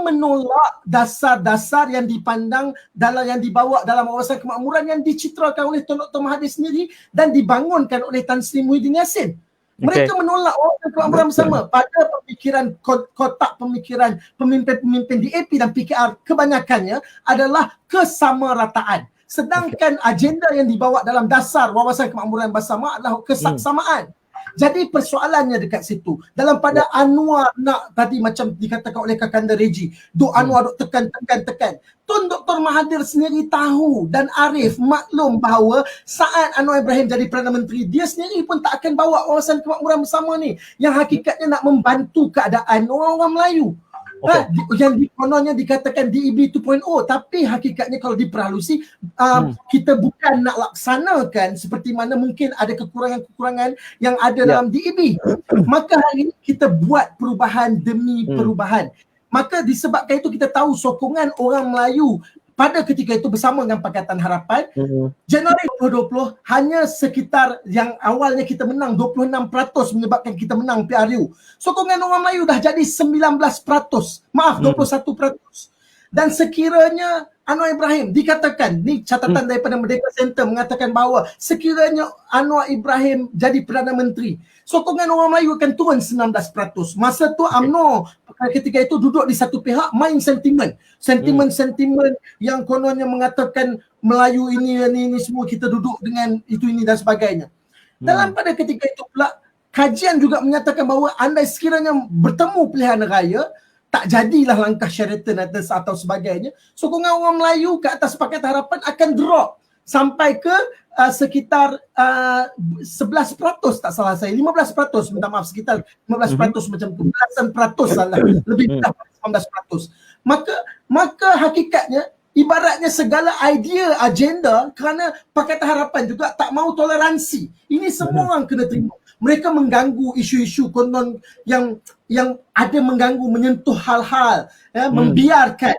menolak dasar-dasar yang dipandang yang dibawa dalam wawasan kemakmuran yang dicitrakan oleh Tun Dr. Mahathir sendiri dan dibangunkan oleh Tan Sri Muhyiddin Yassin. Mereka menolak wawasan kemakmuran bersama pada pemikiran, kotak pemikiran pemimpin-pemimpin DAP dan PKR kebanyakannya adalah kesamarataan. Sedangkan agenda yang dibawa dalam dasar wawasan kemakmuran bersama adalah kesaksamaan. Jadi persoalannya dekat situ. Dalam pada Anwar nak tadi macam dikatakan oleh Kakanda Reggie, Anwar duk tekan. Tun Dr. Mahathir sendiri tahu dan arif maklum bahawa saat Anwar Ibrahim jadi Perdana Menteri, dia sendiri pun tak akan bawa wawasan kemakmuran bersama ni yang hakikatnya nak membantu keadaan orang-orang Melayu. Yang kononnya dikatakan DEB 2.0, tapi hakikatnya kalau diperhalusi kita bukan nak laksanakan seperti mana mungkin ada kekurangan-kekurangan yang ada dalam DEB. Maka hari ini kita buat perubahan demi perubahan. Maka disebabkan itu kita tahu sokongan orang Melayu pada ketika itu bersama dengan Pakatan Harapan, Januari 2020 hanya sekitar yang awalnya kita menang 26% menyebabkan kita menang PRU. Sokongan orang Melayu dah jadi 19%. Maaf, 21%. Dan sekiranya Anwar Ibrahim dikatakan, ni catatan daripada Merdeka Center mengatakan bahawa sekiranya Anwar Ibrahim jadi Perdana Menteri, sokongan orang Melayu akan turun 19%. Masa tu UMNO ketika itu duduk di satu pihak main sentimen yang kononnya mengatakan Melayu ini semua kita duduk dengan itu ini dan sebagainya. Dalam pada ketika itu pula kajian juga menyatakan bahawa andai sekiranya bertemu pilihan raya, tak jadilah langkah Sheraton atau sebagainya, sokongan orang Melayu ke atas Pakatan Harapan akan drop sampai ke sekitar 11%, tak salah saya, 15%, minta maaf, sekitar 15% macam tu, belasan peratus salah, lebih dari 19%. Maka hakikatnya ibaratnya segala idea, agenda, kerana Pakatan Harapan juga tak mau toleransi. Ini semua orang kena terima. Mereka mengganggu isu-isu konon yang ada mengganggu, menyentuh hal-hal, membiarkan,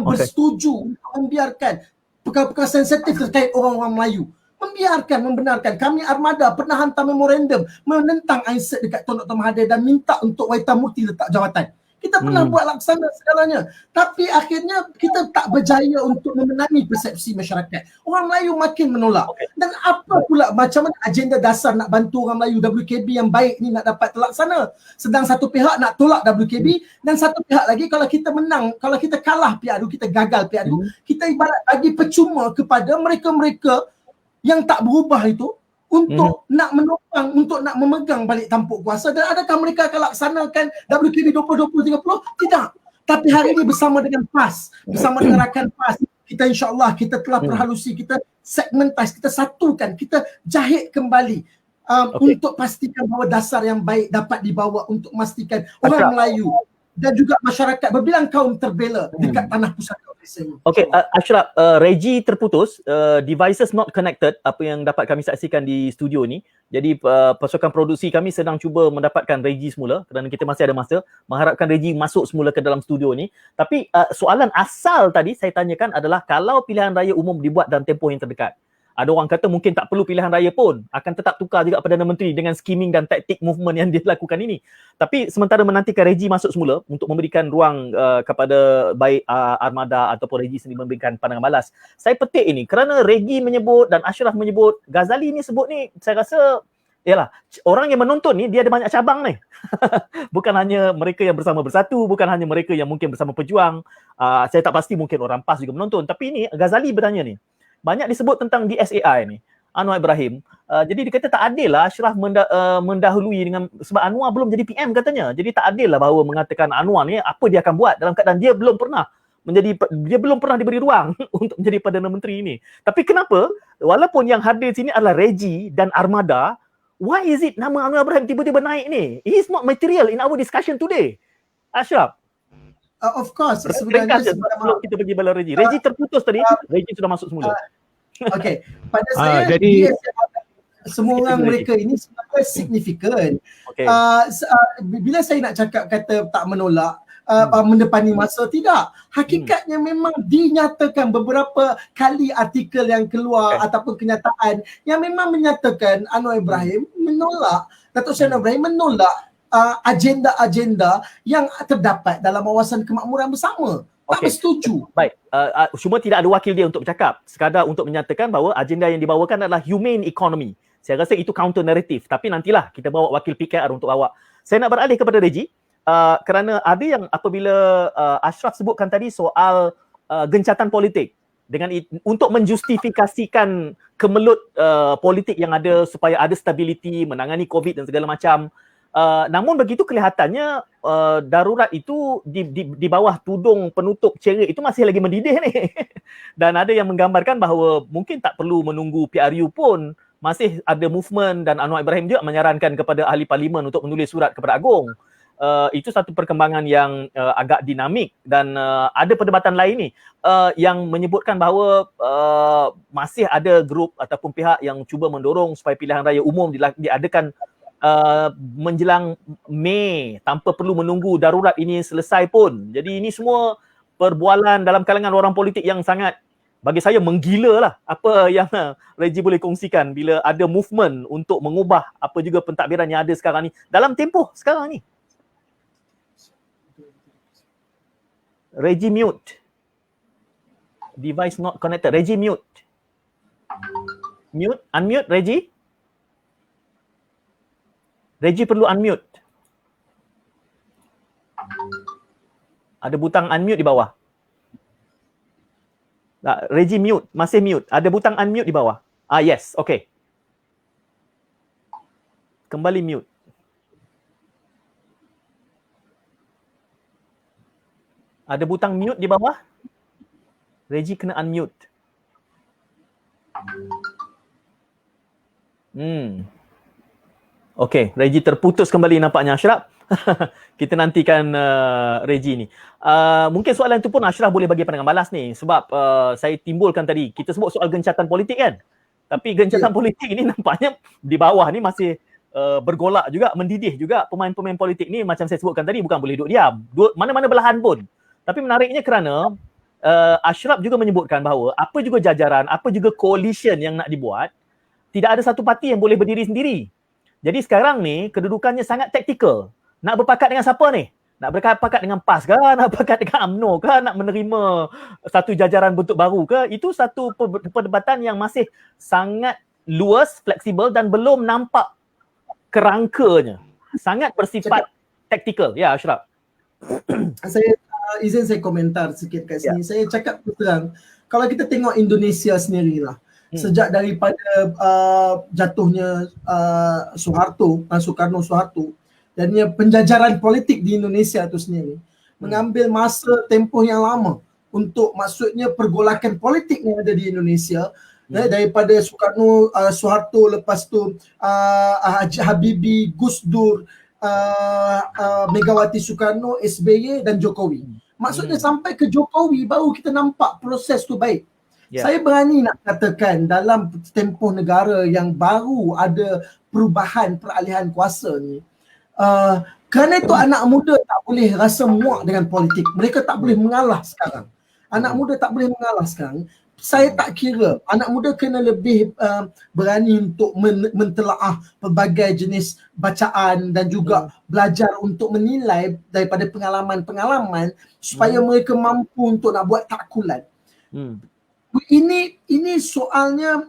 bersetuju, membiarkan perkara-perkara sensitif terkait orang-orang Melayu. Membenarkan. Kami Armada pernah hantar memorandum menentang Ainsat dekat Tun Dr. Mahathir dan minta untuk Waitan Murti letak jawatan. Kita pernah buat laksana segalanya. Tapi akhirnya kita tak berjaya untuk memenangi persepsi masyarakat. Orang Melayu makin menolak. Dan apa pula macam mana agenda dasar nak bantu orang Melayu WKB yang baik ni nak dapat terlaksana. Sedang satu pihak nak tolak WKB dan satu pihak lagi kalau kita menang, kalau kita kalah PRU, kita gagal PRU, kita ibarat bagi percuma kepada mereka-mereka yang tak berubah itu untuk nak menopang, untuk nak memegang balik tampuk kuasa. Dan adakah mereka akan laksanakan WKB 2020-30? Tidak. Tapi hari ini bersama dengan PAS, bersama dengan rakan PAS, kita insyaAllah kita telah perhalusi, kita segmentasi, kita satukan, kita jahit kembali untuk pastikan bahawa dasar yang baik dapat dibawa untuk memastikan orang Melayu dan juga masyarakat berbilang kaum terbela dekat tanah pusaka. Ashraf, Reggie terputus, devices not connected, apa yang dapat kami saksikan di studio ni. Jadi pasukan produksi kami sedang cuba mendapatkan Reggie semula kerana kita masih ada masa, mengharapkan Reggie masuk semula ke dalam studio ni. Tapi soalan asal tadi saya tanyakan adalah kalau pilihan raya umum dibuat dalam tempoh yang terdekat, ada orang kata mungkin tak perlu pilihan raya pun, akan tetap tukar juga Perdana Menteri dengan skimming dan taktik movement yang dia lakukan ini. Tapi sementara menantikan Reggie masuk semula untuk memberikan ruang kepada baik Armada ataupun Reggie sendiri memberikan pandangan balas. Saya petik ini kerana Reggie menyebut dan Ashraf menyebut, Ghazali ni sebut ni, saya rasa yalah, orang yang menonton ni dia ada banyak cabang ni. Bukan hanya mereka yang bersama bersatu, bukan hanya mereka yang mungkin bersama pejuang. Saya tak pasti mungkin orang PAS juga menonton. Tapi ini Ghazali bertanya ni, banyak disebut tentang DSAI ni, Anwar Ibrahim. Jadi dia kata tak adil lah Ashraf mendahului dengan, sebab Anwar belum jadi PM katanya. Jadi tak adil lah bahawa mengatakan Anwar ni apa dia akan buat dalam keadaan dia belum pernah diberi ruang untuk menjadi Perdana Menteri ini. Tapi kenapa walaupun yang hadir sini adalah Reggie dan Armada, why is it nama Anwar Ibrahim tiba-tiba naik ni? He is not material in our discussion today. Ashraf, of course, sebenarnya sebelum kita pergi bala Reggie. Reggie terputus tadi, Reggie sudah masuk semula. Okey, pada saya jadi semua orang mereka ini sebenarnya signifikan. Bila saya nak cakap kata tak menolak, mendepani masa, tidak. Hakikatnya memang dinyatakan beberapa kali artikel yang keluar ataupun kenyataan yang memang menyatakan Anwar Ibrahim menolak, Datuk Seri Anwar Ibrahim menolak agenda-agenda yang terdapat dalam wawasan kemakmuran bersama. Tak bersetuju. Baik, cuma tidak ada wakil dia untuk bercakap. Sekadar untuk menyatakan bahawa agenda yang dibawakan adalah humane economy. Saya rasa itu counter narrative. Tapi nantilah kita bawa wakil PKR untuk awak. Saya nak beralih kepada Reggie. Kerana ada yang apabila Ashraf sebutkan tadi soal gencatan politik. untuk menjustifikasikan kemelut politik yang ada supaya ada stability, menangani COVID dan segala macam. Namun begitu kelihatannya darurat itu di bawah tudung penutup cerek itu masih lagi mendidih ni. Dan ada yang menggambarkan bahawa mungkin tak perlu menunggu PRU pun, masih ada movement dan Anwar Ibrahim juga menyarankan kepada ahli parlimen untuk menulis surat kepada Agong. Itu satu perkembangan yang agak dinamik dan ada perdebatan lain ni yang menyebutkan bahawa masih ada grup ataupun pihak yang cuba mendorong supaya pilihan raya umum diadakan menjelang Mei tanpa perlu menunggu darurat ini selesai pun. Jadi ini semua perbualan dalam kalangan orang politik yang sangat, bagi saya, menggila lah. Apa yang Reggie boleh kongsikan bila ada movement untuk mengubah apa juga pentadbiran yang ada sekarang ni dalam tempoh sekarang ni. Reggie mute. Device not connected. Reggie mute. Mute, unmute Reggie. Reggie perlu unmute. Ada butang unmute di bawah. Tak, Reggie mute, masih mute. Ada butang unmute di bawah. Yes, okay. Kembali mute. Ada butang mute di bawah. Reggie kena unmute. Okay, Reggie terputus kembali nampaknya, Ashraf. Kita nantikan Reggie ni. Mungkin soalan itu pun Ashraf boleh bagi pandangan balas ni. Sebab saya timbulkan tadi, kita sebut soal gencatan politik kan. Tapi gencatan politik ni nampaknya di bawah ni masih bergolak juga, mendidih juga. Pemain-pemain politik ni macam saya sebutkan tadi bukan boleh duduk diam. Mana-mana belahan pun. Tapi menariknya kerana Ashraf juga menyebutkan bahawa apa juga jajaran, apa juga coalition yang nak dibuat, tidak ada satu parti yang boleh berdiri sendiri. Jadi sekarang ni kedudukannya sangat taktikal. Nak berpakat dengan siapa ni? Nak berpakat dengan PAS ke? Nak berpakat dengan UMNO ke? Nak menerima satu jajaran bentuk baru ke? Itu satu perdebatan yang masih sangat luas, fleksibel dan belum nampak kerangkanya. Sangat bersifat taktikal. Ya, Ashraf. Saya izin saya komentar sikit kat sini. Saya cakap terang, kalau kita tengok Indonesia sendirilah, sejak daripada jatuhnya Soekarno-Soeharto dan penjajaran politik di Indonesia itu sendiri mengambil masa tempoh yang lama untuk maksudnya pergolakan politik yang ada di Indonesia, daripada Soeharto, lepas tu Haji Habibie, Gus Dur, Megawati Soekarno, SBY dan Jokowi. Maksudnya sampai ke Jokowi baru kita nampak proses tu baik. Saya berani nak katakan dalam tempoh negara yang baru ada perubahan peralihan kuasa ni, kerana itu anak muda tak boleh rasa muak dengan politik. Mereka tak boleh mengalah sekarang. Anak muda tak boleh mengalah sekarang. Saya tak kira. Anak muda kena lebih berani untuk mentelaah pelbagai jenis bacaan dan juga belajar untuk menilai daripada pengalaman-pengalaman supaya mereka mampu untuk nak buat takkulan. Ini soalnya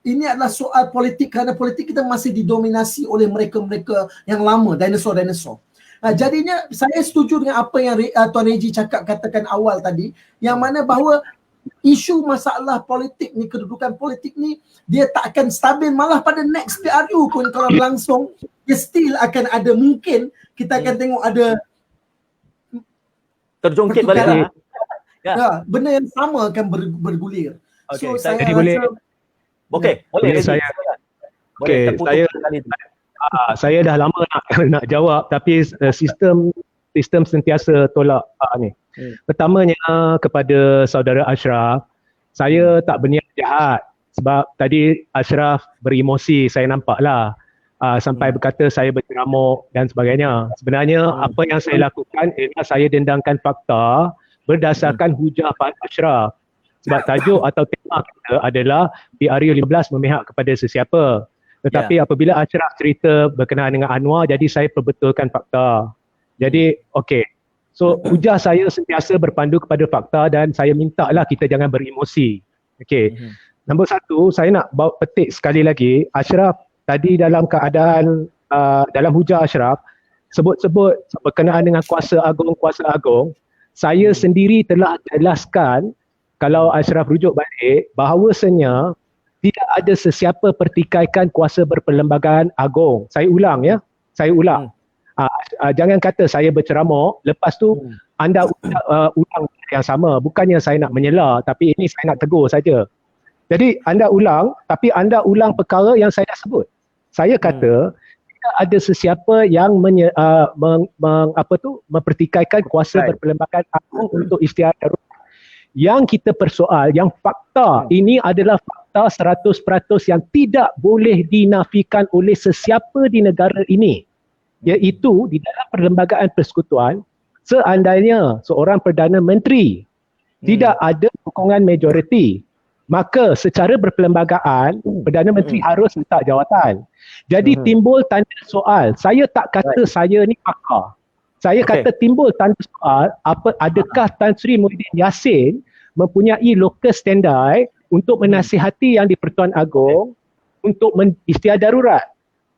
ini adalah soal politik kerana politik kita masih didominasi oleh mereka-mereka yang lama, dinosaur-dinosaur. Jadinya saya setuju dengan apa yang Tuan Reggie katakan awal tadi, yang mana bahawa isu masalah politik ni, kedudukan politik ni, dia tak akan stabil. Malah pada next PRU pun kalau berlangsung, dia still akan ada, mungkin kita akan tengok ada terjongkit balik lah. Benda yang sama akan bergulir. Okay, so saya jadi boleh saya dah lama nak jawab, tapi sistem sentiasa tolak ni. Pertamanya kepada saudara Ashraf, saya tak berniat jahat sebab tadi Ashraf beremosi, saya nampaklah sampai berkata saya berceramuk dan sebagainya. Sebenarnya apa yang saya lakukan ialah saya dendangkan fakta berdasarkan hujah Pak Ashraf. Sebab tajuk atau tema kita adalah PRU 15 memihak kepada sesiapa. Tetapi apabila Ashraf cerita berkenaan dengan Anwar, jadi saya perbetulkan fakta. Jadi okey. So hujah saya sentiasa berpandu kepada fakta dan saya mintalah kita jangan beremosi. Okey. Nombor satu, saya nak bawa petik sekali lagi. Ashraf tadi dalam keadaan dalam hujah Ashraf sebut-sebut berkenaan dengan kuasa agung. Saya sendiri telah jelaskan kalau Ashraf rujuk balik bahawasanya tidak ada sesiapa pertikaikan kuasa berperlembagaan agung. Saya ulang ya. Saya ulang. Jangan kata saya berceramah lepas tu anda ulang yang sama. Bukannya saya nak menyela tapi ini saya nak tegur saja. Jadi anda ulang tapi anda ulang perkara yang saya dah sebut. Saya kata tidak ada sesiapa yang mempertikaikan kuasa berperlembagaan agung untuk istiadat darurat. Yang kita persoal, yang fakta ini adalah fakta 100% yang tidak boleh dinafikan oleh sesiapa di negara ini. Iaitu di dalam perlembagaan persekutuan, seandainya seorang Perdana Menteri tidak ada sokongan majoriti, maka secara berperlembagaan, Perdana Menteri harus letak jawatan. Jadi timbul tanda soal. Saya tak kata saya ni pakar. Saya kata timbul tanda soal, adakah Tan Sri Muhyiddin Yassin mempunyai locus standi untuk menasihati Yang di-Pertuan Agong untuk istiadat darurat.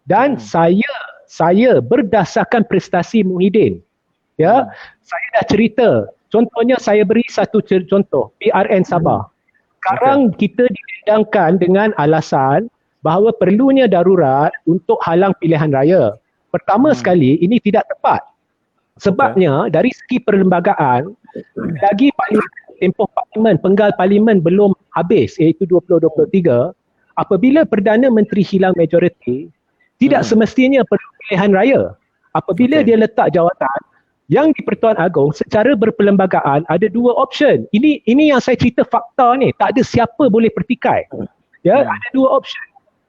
Dan saya berdasarkan prestasi Muhyiddin, ya, saya dah cerita. Contohnya saya beri satu contoh, PRN Sabah. Sekarang kita didendangkan dengan alasan bahawa perlunya darurat untuk halang pilihan raya. Pertama sekali, ini tidak tepat. Sebabnya dari segi perlembagaan, lagi tempoh parlimen, penggal parlimen belum habis iaitu 2023, apabila Perdana Menteri hilang majoriti, tidak semestinya perlu pilihan raya. Apabila dia letak jawatan, Yang di-Pertuan Agong secara berperlembagaan ada dua option. Ini yang saya cerita fakta ni, tak ada siapa boleh pertikai. Ya, ada dua option.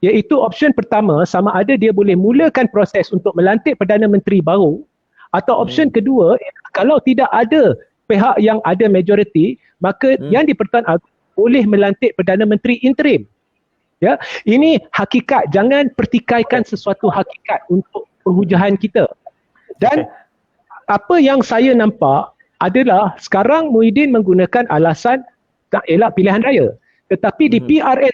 Iaitu option pertama, sama ada dia boleh mulakan proses untuk melantik Perdana Menteri baru, atau option kedua, kalau tidak ada pihak yang ada majoriti, maka Yang di-Pertuan Agong boleh melantik Perdana Menteri interim. Ya, ini hakikat. Jangan pertikaikan sesuatu hakikat untuk perhujahan kita. Dan apa yang saya nampak adalah sekarang Muhyiddin menggunakan alasan tak elak pilihan raya. Tetapi di PRN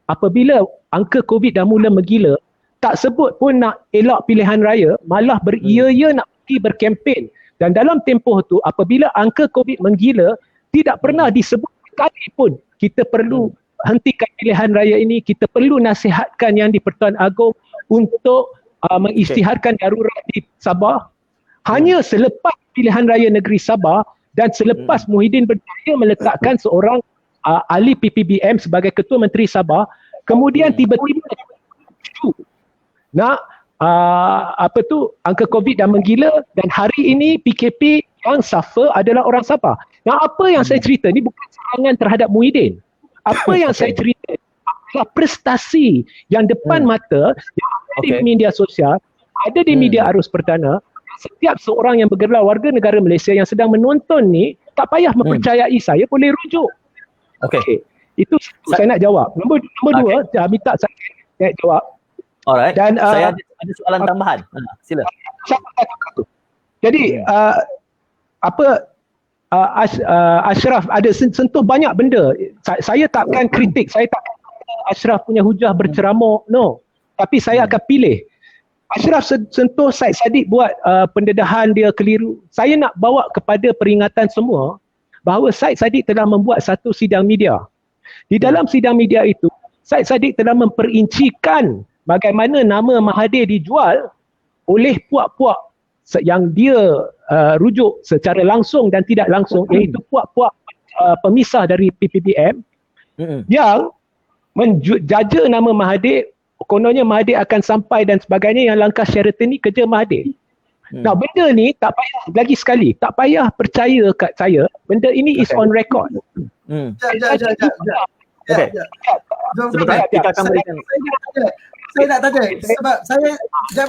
apabila angka COVID dah mula menggila, tak sebut pun nak elak pilihan raya, malah beria-ia nak pergi berkempen. Dan dalam tempoh tu apabila angka COVID menggila, tidak pernah disebut sekali pun kita perlu hentikan pilihan raya ini, kita perlu nasihatkan Yang di-Pertuan Agong untuk mengisytiharkan darurat di Sabah. Hanya selepas pilihan raya negeri Sabah dan selepas Muhyiddin berjaya meletakkan seorang ahli PPBM sebagai Ketua Menteri Sabah, kemudian tiba-tiba nak angka COVID dah menggila dan hari ini PKP yang suffer adalah orang Sabah. Nah, apa yang saya cerita ni bukan serangan terhadap Muhyiddin. Apa yang saya cerita adalah prestasi yang depan mata yang ada di media sosial, ada di media arus perdana. Setiap seorang yang bergelar warga negara Malaysia yang sedang menonton ni tak payah mempercayai saya, boleh rujuk. Okey. Itu saya nak jawab. Nombor dua, minta saya jawab. Alright. Dan saya ada soalan tambahan. Sila. Jadi Ashraf ada sentuh banyak benda. Saya takkan kritik, saya takkan Ashraf punya hujah berceramah, no. Tapi saya akan pilih. Ashraf sentuh Syed Saddiq buat pendedahan dia keliru. Saya nak bawa kepada peringatan semua bahawa Syed Saddiq telah membuat satu sidang media. Di dalam sidang media itu, Syed Saddiq telah memperincikan bagaimana nama Mahathir dijual oleh puak-puak yang dia rujuk secara langsung dan tidak langsung, iaitu puak-puak pemisah dari PPBM yang menjaja nama Mahathir. Kononnya Mahathir akan sampai dan sebagainya, yang langkah Sheraton ni kerja Mahathir. Nah, benda ni tak payah, lagi sekali, tak payah percaya kat saya, benda ini is on record. Saya nak tanya sebab saya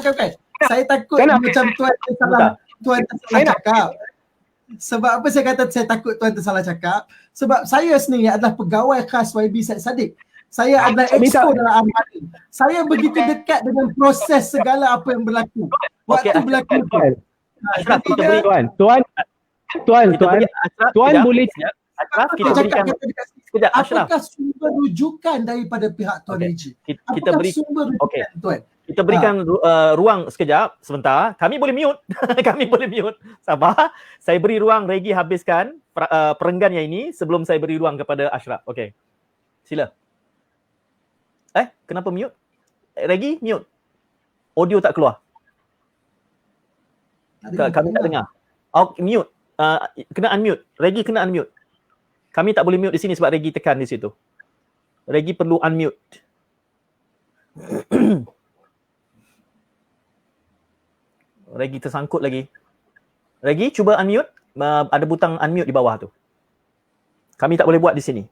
bukan. Saya takut macam tuan tersalah cakap. Sebab apa saya kata saya takut tuan tersalah cakap? Sebab saya sendiri adalah pegawai khas YB Syed Saddiq. Saya adalah exco dalam amalan. Saya begitu dekat dengan proses segala apa yang berlaku. Waktu berlaku. Tuan boleh Ashraf, kita berikan sekejap. Apakah sumber rujukan daripada pihak Tuan Reggie? Kita beri sumber rujukan Tuan? Kita berikan ruang sekejap, sebentar. Kami boleh mute. Kami boleh mute. Sabar. Saya beri ruang Regi habiskan perenggannya ini sebelum saya beri ruang kepada Ashraf. Okey. Sila. Kenapa mute? Regi, mute. Audio tak keluar. Kami tak dengar. Mute. Kena unmute. Regi kena unmute. Kami tak boleh mute di sini sebab Regi tekan di situ. Regi perlu unmute. Regi tersangkut lagi. Regi cuba unmute. Ada butang unmute di bawah tu. Kami tak boleh buat di sini.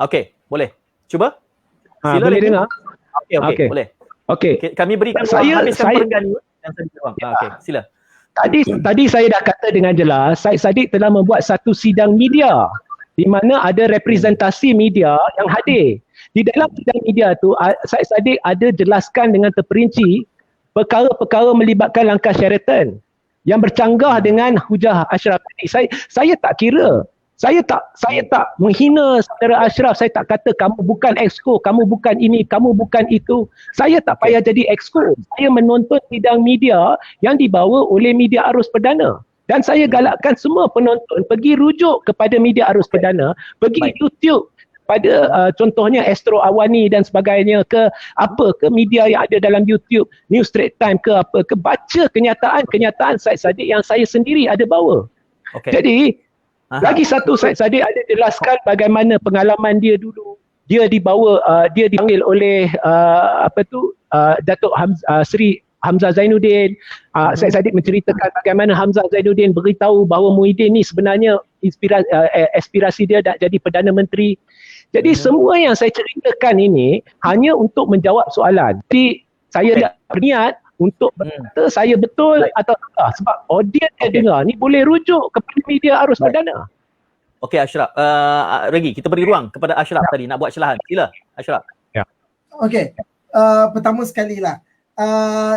Okey, boleh. Cuba. Sila boleh Regi. dengar? Okey, boleh. Okey. Kami berikan habiskan perenggan ni dan saya beri ruang. Okey, sila. Tadi saya dah kata dengan jelas, Syed Saddiq telah membuat satu sidang media di mana ada representasi media yang hadir. Di dalam sidang media tu, Syed Saddiq ada jelaskan dengan terperinci perkara-perkara melibatkan langkah Sheraton yang bercanggah dengan hujah Ashraf tadi. Saya tak kira. Saya tak menghina saudara Ashraf. Saya tak kata kamu bukan exco, kamu bukan ini, kamu bukan itu. Saya tak payah jadi exco. Saya menonton sidang media yang dibawa oleh media arus perdana. Dan saya galakkan semua penonton pergi rujuk kepada media arus perdana, pergi YouTube pada contohnya Astro Awani dan sebagainya ke media yang ada dalam YouTube, News Straits Times ke apa ke, baca kenyataan Syed Saddiq yang saya sendiri ada bawa. Jadi lagi satu, Syed Saddiq ada jelaskan bagaimana pengalaman dia dulu. Dia dia dipanggil oleh Datuk Sri Hamzah Zainuddin. Syed Saddiq menceritakan bagaimana Hamzah Zainuddin beritahu bahawa Muhyiddin ni sebenarnya aspirasi dia nak jadi Perdana Menteri. Jadi semua yang saya ceritakan ini hanya untuk menjawab soalan. Jadi saya tak berniat untuk berkata saya betul atau salah, sebab audiens yang dengar ni boleh rujuk kepada media arus perdana. Okey Ashraf, Regi, kita beri ruang kepada Ashraf tadi nak buat celahan. Sila Ashraf. Okey, pertama sekali lah,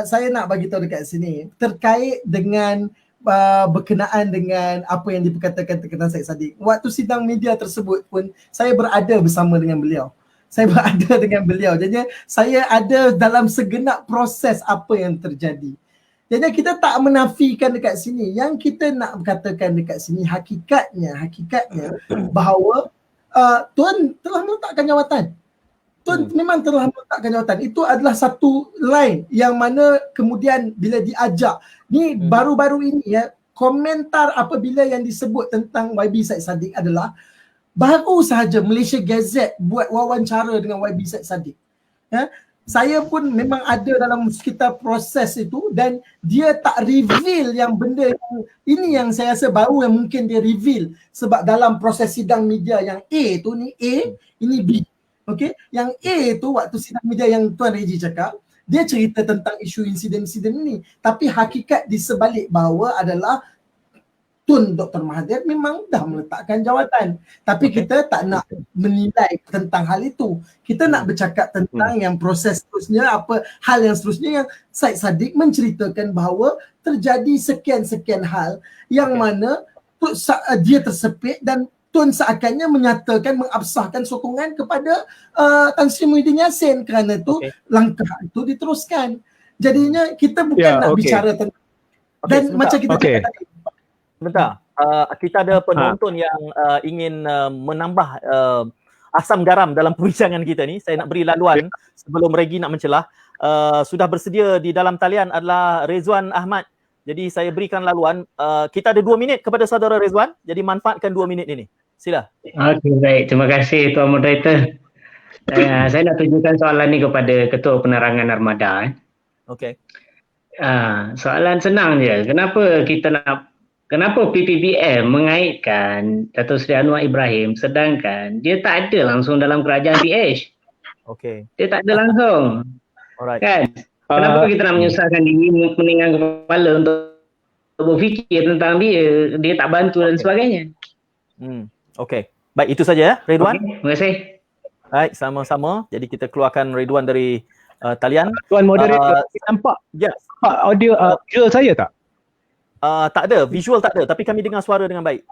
saya nak bagi tahu dekat sini terkait dengan berkenaan dengan apa yang diperkatakan terkenal Syed Saddiq. Waktu sidang media tersebut pun saya berada bersama dengan beliau. Jadi saya ada dalam segenap proses apa yang terjadi. Jadi kita tak menafikan dekat sini. Yang kita nak katakan dekat sini hakikatnya bahawa Tuan telah meletakkan jawatan. Tuan memang telah meletakkan jawatan. Itu adalah satu line yang mana kemudian bila diajak, ni baru-baru ini ya, komentar apabila yang disebut tentang YB Syed Saddiq adalah baru sahaja Malaysia Gazette buat wawancara dengan YB Syed Saddiq. Ya, saya pun memang ada dalam sekitar proses itu dan dia tak reveal yang benda ini yang saya rasa baru yang mungkin dia reveal, sebab dalam proses sidang media yang A tu ni A, ini B. Okey, yang A tu waktu sidang media yang Tuan Regi cakap, dia cerita tentang isu insiden-insiden ini, tapi hakikat di sebalik bahawa adalah Tun Dr. Mahathir memang dah meletakkan jawatan. Tapi kita tak nak menilai tentang hal itu. Kita nak bercakap tentang yang proses seterusnya, apa hal yang seterusnya yang Syed Saddiq menceritakan bahawa terjadi sekian-sekian hal yang mana dia tersepit dan Tun seakannya menyatakan, mengabsahkan sokongan kepada Tan Sri Muhyiddin Yassin, kerana itu langkah itu diteruskan. Jadinya kita bukan nak bicara tentang dan macam kita cakap tadi. Sebentar, kita ada penonton yang ingin menambah asam garam dalam perbincangan kita ni. Saya nak beri laluan sebelum Regi nak mencelah. Sudah bersedia di dalam talian adalah Rezwan Ahmad. Jadi saya berikan laluan. Kita ada 2 minit kepada saudara Rezwan. Jadi manfaatkan 2 minit ini. Sila. Okey, baik. Terima kasih Tuan Moderator. Saya nak tunjukkan soalan ni kepada Ketua Penerangan Armada. Okey. Soalan senang je. Kenapa PPBM mengaitkan Dato' Seri Anwar Ibrahim sedangkan dia tak ada langsung dalam kerajaan PH? Okey. Dia tak ada langsung. Alright. Kan? Kenapa kita nak menyusahkan diri, meninggang kepala untuk berfikir tentang dia tak bantu dan sebagainya. Okey. Baik, itu saja ya, Ridwan. Okay, terima kasih. Baik, sama-sama. Jadi kita keluarkan Ridwan dari talian. Tuan Moderator, nampak audio visual saya tak? Tak ada, visual tak ada, tapi kami dengar suara dengan baik.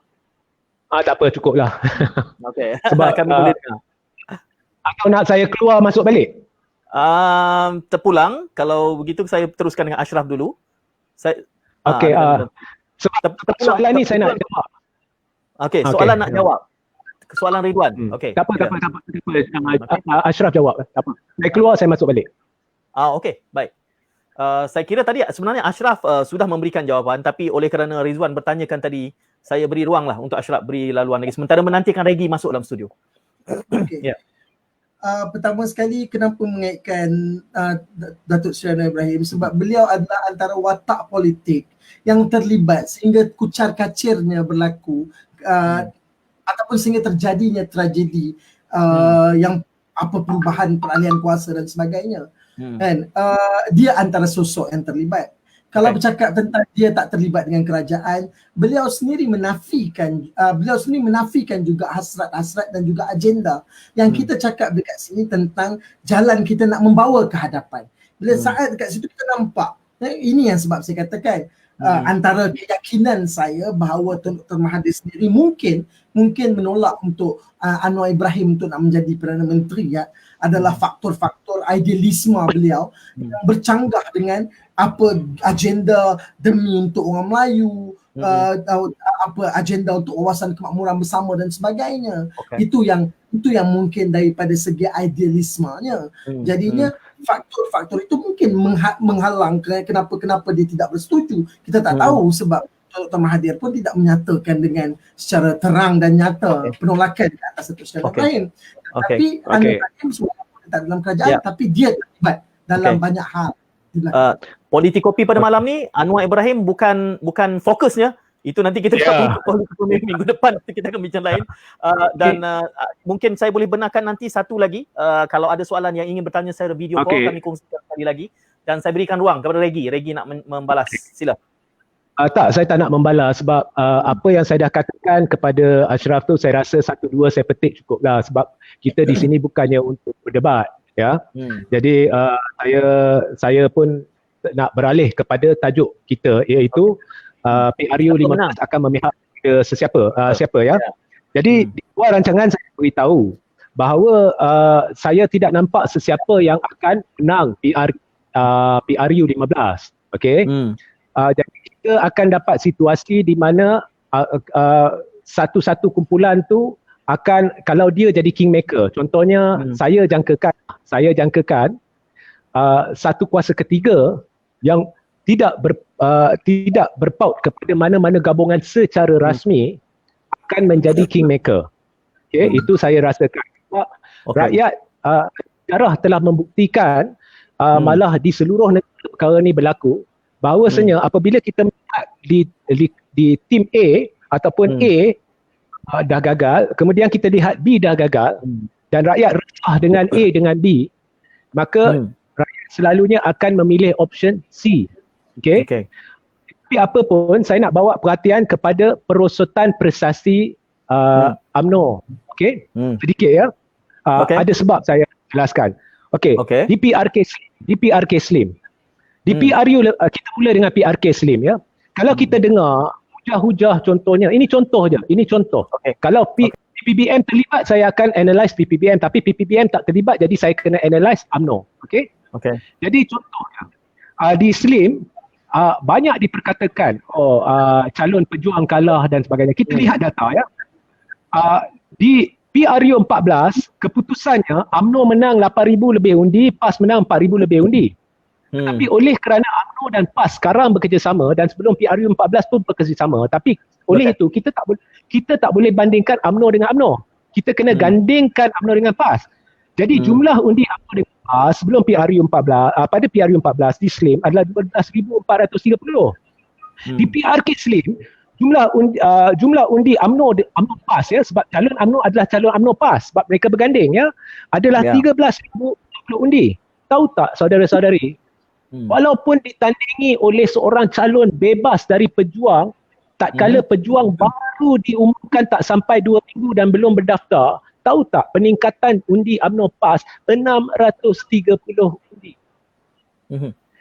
Tak apa, cukuplah. Okey. Sebab kami boleh dengar. Atau nak saya keluar masuk balik? Terpulang. Kalau begitu saya teruskan dengan Ashraf dulu. Okey, sebab soalan ni saya nak jawab. Okey, soalan nak jawab. Soalan Ridwan. Okey. Tak apa. Ashraf jawab. Tak apa. Saya keluar, saya masuk balik. Okey, baik. Saya kira tadi sebenarnya Ashraf sudah memberikan jawapan, tapi oleh kerana Rizwan bertanyakan tadi, saya beri ruang lah untuk Ashraf beri laluan lagi. Sementara menantikan Regi masuk dalam studio. Okay. Ya. Pertama sekali, kenapa mengaitkan Datuk Seri Anwar Ibrahim? Sebab beliau adalah antara watak politik yang terlibat sehingga kucar kacirnya berlaku ataupun sehingga terjadinya tragedi yang perubahan peralihan kuasa dan sebagainya. Kan dia antara sosok yang terlibat. Kalau bercakap tentang dia tak terlibat dengan kerajaan, beliau sendiri menafikan juga hasrat-hasrat dan juga agenda yang kita cakap dekat sini tentang jalan kita nak membawa ke hadapan. Bila saat dekat situ kita nampak, ini yang sebab saya katakan antara keyakinan saya bahawa Tun Dr. Mahathir sendiri mungkin menolak untuk Anwar Ibrahim untuk nak menjadi Perdana Menteri adalah faktor-faktor idealisme beliau yang bercanggah dengan apa agenda demi untuk orang Melayu, apa agenda untuk wawasan kemakmuran bersama dan sebagainya. Itu yang mungkin daripada segi idealismenya. Jadinya faktor-faktor itu mungkin menghalang kenapa dia tidak bersetuju. Kita tak tahu sebab Dr. Mahathir pun tidak menyatakan dengan secara terang dan nyata penolakan ke atas Datuk Seri Anwar Ibrahim. Tapi Anwar Ibrahim sebenarnya tak dalam kerajaan, tapi dia terlibat dalam banyak hal. Politikopi pada malam ni Anwar Ibrahim bukan fokusnya. Itu nanti kita minggu depan kita akan bincang lain. Dan mungkin saya boleh benarkan nanti satu lagi, kalau ada soalan yang ingin bertanya secara video call, kami kongsikan sekali lagi. Dan saya berikan ruang kepada Regi nak membalas. Sila. Tak, saya tak nak membalas sebab apa yang saya dah katakan kepada Ashraf tu saya rasa 1-2 saya petik cukup lah sebab kita di sini bukannya untuk berdebat. Jadi saya pun nak beralih kepada tajuk kita iaitu PRU 15 akan memihak ke siapa ya. Jadi di luar rancangan saya beritahu bahawa saya tidak nampak sesiapa yang akan menang PRU 15. Okey. Jadi kita akan dapat situasi di mana satu-satu kumpulan tu akan, kalau dia jadi kingmaker, contohnya saya jangkakan satu kuasa ketiga yang tidak berpaut kepada mana-mana gabungan secara rasmi akan menjadi kingmaker. Okay, itu saya rasakan. Rakyat sejarah telah membuktikan malah di seluruh negara perkara ni berlaku bahawasanya apabila kita melihat di tim A ataupun A dah gagal, kemudian kita lihat B dah gagal dan rakyat resah dengan A dengan B, maka rakyat selalunya akan memilih option C. Okay? Tapi apa pun saya nak bawa perhatian kepada perosotan prestasi UMNO. Okay? Sedikit ya. Ada sebab saya jelaskan. DPRK Slim. DPRU, kita mula dengan PRK Slim ya. Kalau kita dengar hujah-hujah contohnya, ini contoh je, ini contoh. Kalau PPBM terlibat, saya akan analyse PPBM, tapi PPBM tak terlibat, jadi saya kena analyse UMNO. Jadi contohnya, di Slim, banyak diperkatakan calon pejuang kalah dan sebagainya. Kita lihat data ya. Di PRU 14, keputusannya UMNO menang 8,000 lebih undi, PAS menang 4,000 lebih undi. Tapi oleh kerana UMNO dan PAS sekarang bekerjasama dan sebelum PRU 14 pun bekerjasama, tapi oleh itu kita tak boleh bandingkan UMNO dengan UMNO. Kita kena gandingkan UMNO dengan PAS. Jadi jumlah undi UMNO dengan PAS sebelum PRU 14, pada PRU 14 di Slim adalah 12,430. Di PRK Slim jumlah undi UMNO PAS ya, sebab calon UMNO adalah calon UMNO PAS sebab mereka berganding ya, adalah 13,040 undi. Tahu tak saudara-saudari, walaupun ditandingi oleh seorang calon bebas dari pejuang, tak kala pejuang baru diumumkan tak sampai 2 minggu dan belum berdaftar, tahu tak peningkatan undi UMNO PAS 630 undi.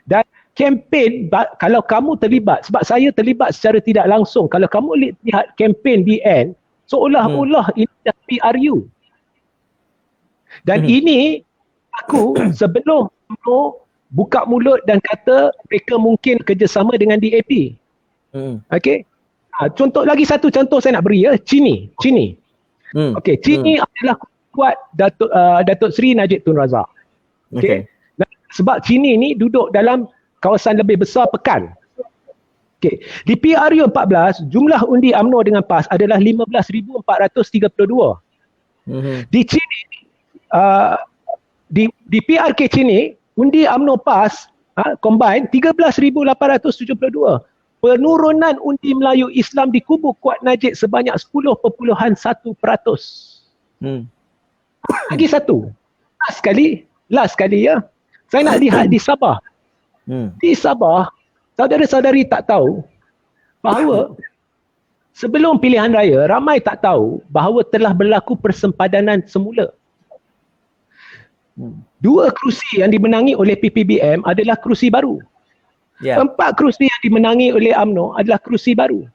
Dan kempen, kalau kamu terlibat, sebab saya terlibat secara tidak langsung, kalau kamu lihat kempen BN, seolah-olah ini dah PRU. Dan ini aku sebelum UMNO buka mulut dan kata mereka mungkin kerjasama dengan DAP. Okey. Contoh lagi satu contoh saya nak beri ya, Chini. Okey, Chini adalah kuat Datuk Seri Najib Tun Razak. Okey. Sebab Chini ni duduk dalam kawasan lebih besar Pekan. Okey. Di PRU 14 jumlah undi UMNO dengan PAS adalah 15,432. Di Chini di PRK Chini undi UMNO PAS combine 13,872. Penurunan undi Melayu Islam di kubu kuat Najib sebanyak 10.1%. Lagi satu. Last sekali ya. Saya nak lihat di Sabah. Di Sabah, saudara-saudari tak tahu bahawa sebelum pilihan raya, ramai tak tahu bahawa telah berlaku persempadanan semula. 2 kerusi yang dimenangi oleh PPBM adalah kerusi baru. 4 kerusi yang dimenangi oleh UMNO adalah kerusi baru.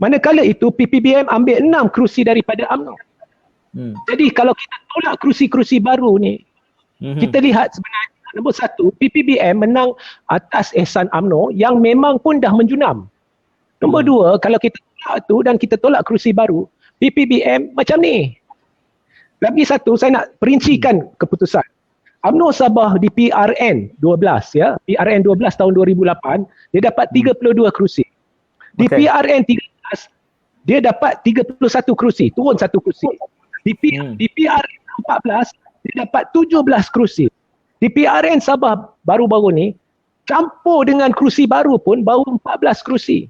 Manakala itu PPBM ambil 6 kerusi daripada UMNO. Jadi kalau kita tolak kerusi-kerusi baru ni, kita lihat sebenarnya nombor 1, PPBM menang atas Ehsan UMNO yang memang pun dah menjunam. Nombor 2, kalau kita tolak tu dan kita tolak kerusi baru, PPBM macam ni. Lagi satu, saya nak perincikan keputusan. UMNO Sabah di PRN 12 ya, PRN 12 tahun 2008, dia dapat 32 kerusi. Di PRN 13 dia dapat 31 kerusi, turun 1 kerusi. Di PRN 14 dia dapat 17 kerusi. Di PRN Sabah baru-baru ni campur dengan kerusi baru pun baru 14 kerusi.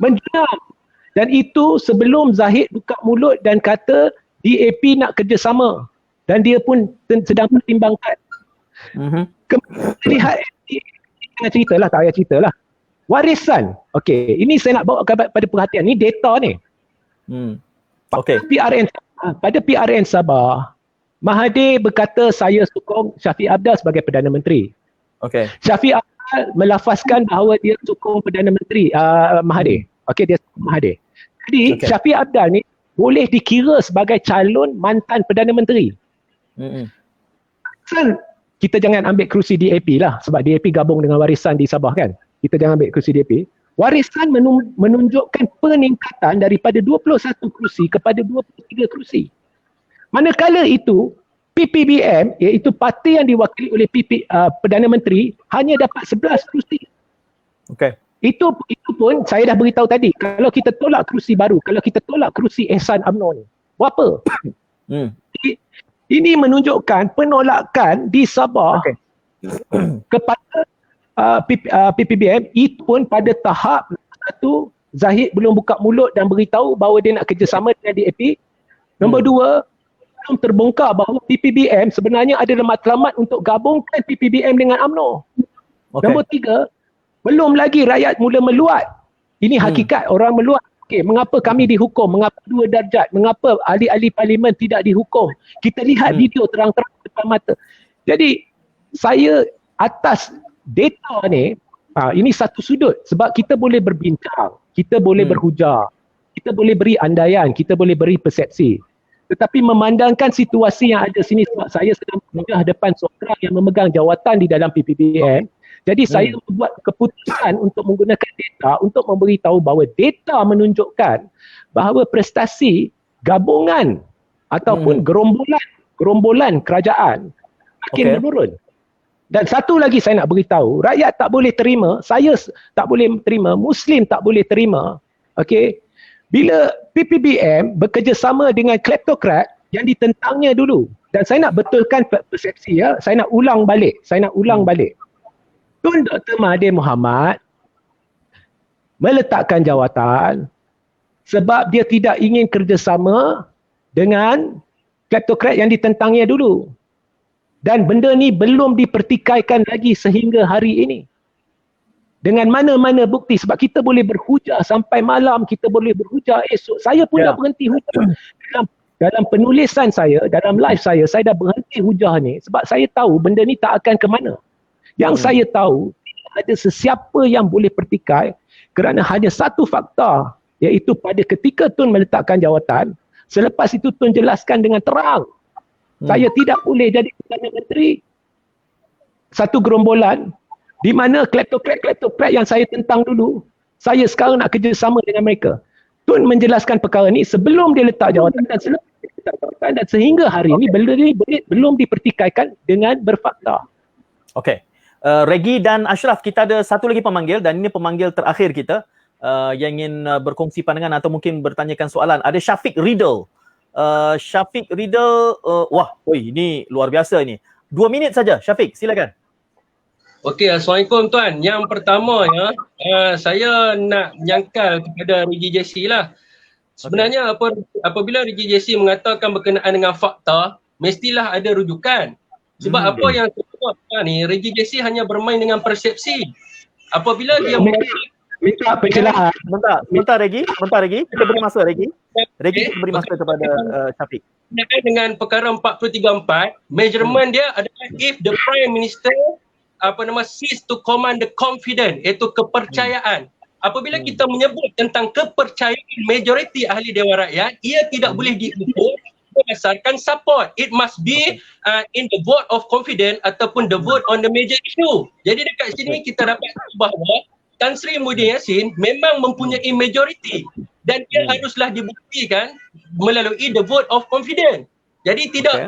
Menjunam. Dan itu sebelum Zahid buka mulut dan kata DAP nak kerjasama. Dan dia pun sedang pertimbangkan. Kemudian lihat, jangan ceritalah, tak payah ceritalah. Warisan. Okey, ini saya nak bawa pada perhatian. Ini data ni. Pada PRN Sabah, Mahathir berkata saya sokong Syafiq Abdal sebagai Perdana Menteri. Syafiq Abdal melafazkan bahawa dia sokong Perdana Menteri Mahathir. Okey, dia sokong Mahathir. Jadi Syafiq Abdal ni boleh dikira sebagai calon mantan Perdana Menteri. Kita jangan ambil kerusi DAP lah, sebab DAP gabung dengan Warisan di Sabah kan. Kita jangan ambil kerusi DAP. Warisan menunjukkan peningkatan daripada 21 kerusi kepada 23 kerusi. Manakala itu PPBM, iaitu parti yang diwakili oleh Perdana Menteri, hanya dapat 11 kerusi. Itu pun saya dah beritahu tadi, kalau kita tolak kerusi baru, kalau kita tolak kerusi Ehsan UMNO ni, berapa? Ini menunjukkan penolakan di Sabah kepada PPBM. Itu pun pada tahap satu, Zahid belum buka mulut dan beritahu bahawa dia nak kerjasama dengan DAP. Nombor 2, belum terbongkar bahawa PPBM sebenarnya adalah matlamat untuk gabungkan PPBM dengan UMNO. Nombor 3, belum lagi rakyat mula meluat. Ini hakikat orang meluat. Mengapa kami dihukum? Mengapa 2 darjat? Mengapa ahli-ahli parlimen tidak dihukum? Kita lihat video terang-terang depan mata. Jadi saya atas data ni, ini satu sudut sebab kita boleh berbincang, kita boleh berhujah, kita boleh beri andaian, kita boleh beri persepsi. Tetapi memandangkan situasi yang ada sini, sebab saya sedang berhujah depan seorang yang memegang jawatan di dalam PPBM. Jadi saya membuat keputusan untuk menggunakan data untuk memberitahu bahawa data menunjukkan bahawa prestasi gabungan ataupun gerombolan kerajaan makin menurun. Dan satu lagi saya nak beritahu, rakyat tak boleh terima, saya tak boleh terima, Muslim tak boleh terima, bila PPBM bekerjasama dengan kleptokrat yang ditentangnya dulu. Dan saya nak betulkan persepsi ya, saya nak ulang balik. Tun Dr. Mahathir Mohamad meletakkan jawatan sebab dia tidak ingin kerjasama dengan kleptokrat yang ditentangnya dulu. Dan benda ni belum dipertikaikan lagi sehingga hari ini. Dengan mana-mana bukti, sebab kita boleh berhujah sampai malam, kita boleh berhujah esok. Saya pun dah berhenti hujah. Dalam penulisan saya, dalam live saya dah berhenti hujah ni sebab saya tahu benda ni tak akan ke mana. Yang saya tahu, ada sesiapa yang boleh pertikai kerana hanya satu fakta, iaitu pada ketika Tun meletakkan jawatan, selepas itu Tun jelaskan dengan terang Saya tidak boleh jadi Perdana Menteri satu gerombolan di mana kleptokrat yang saya tentang dulu, saya sekarang nak kerjasama dengan mereka. Tun menjelaskan perkara ni sebelum dia letak jawatan dan selepas dia letak jawatan, dan sehingga hari ini belum dipertikaikan dengan berfakta. Okey. Regi dan Ashraf, kita ada satu lagi pemanggil dan ini pemanggil terakhir kita yang ingin berkongsi pandangan atau mungkin bertanyakan soalan. Ada Syafiq Riddle. Syafiq Riddle, ini luar biasa ini. 2 minit saja, Syafiq, silakan. Okey, Assalamualaikum tuan. Yang pertamanya, saya nak menyangkal kepada Regi JC lah. Sebenarnya apabila Regi JC mengatakan berkenaan dengan fakta, mestilah ada rujukan. Sebab apa yang terjadi ni, Regi JC hanya bermain dengan persepsi. Apabila dia minta pencerahan. Bentar Regi. Kita beri masa Regi. Regi beri masa kepada Syafiq. Dengan perkara 434, measurement dia adalah if the Prime Minister cease to command the confidence, iaitu kepercayaan. Apabila kita menyebut tentang kepercayaan majoriti ahli Dewan Rakyat, ia tidak boleh diukur berdasarkan support. It must be in the vote of confidence ataupun the vote on the major issue. Jadi dekat sini kita dapat bahawa Tan Sri Muhyiddin Yassin memang mempunyai majoriti dan ia haruslah dibuktikan melalui the vote of confidence. Jadi dan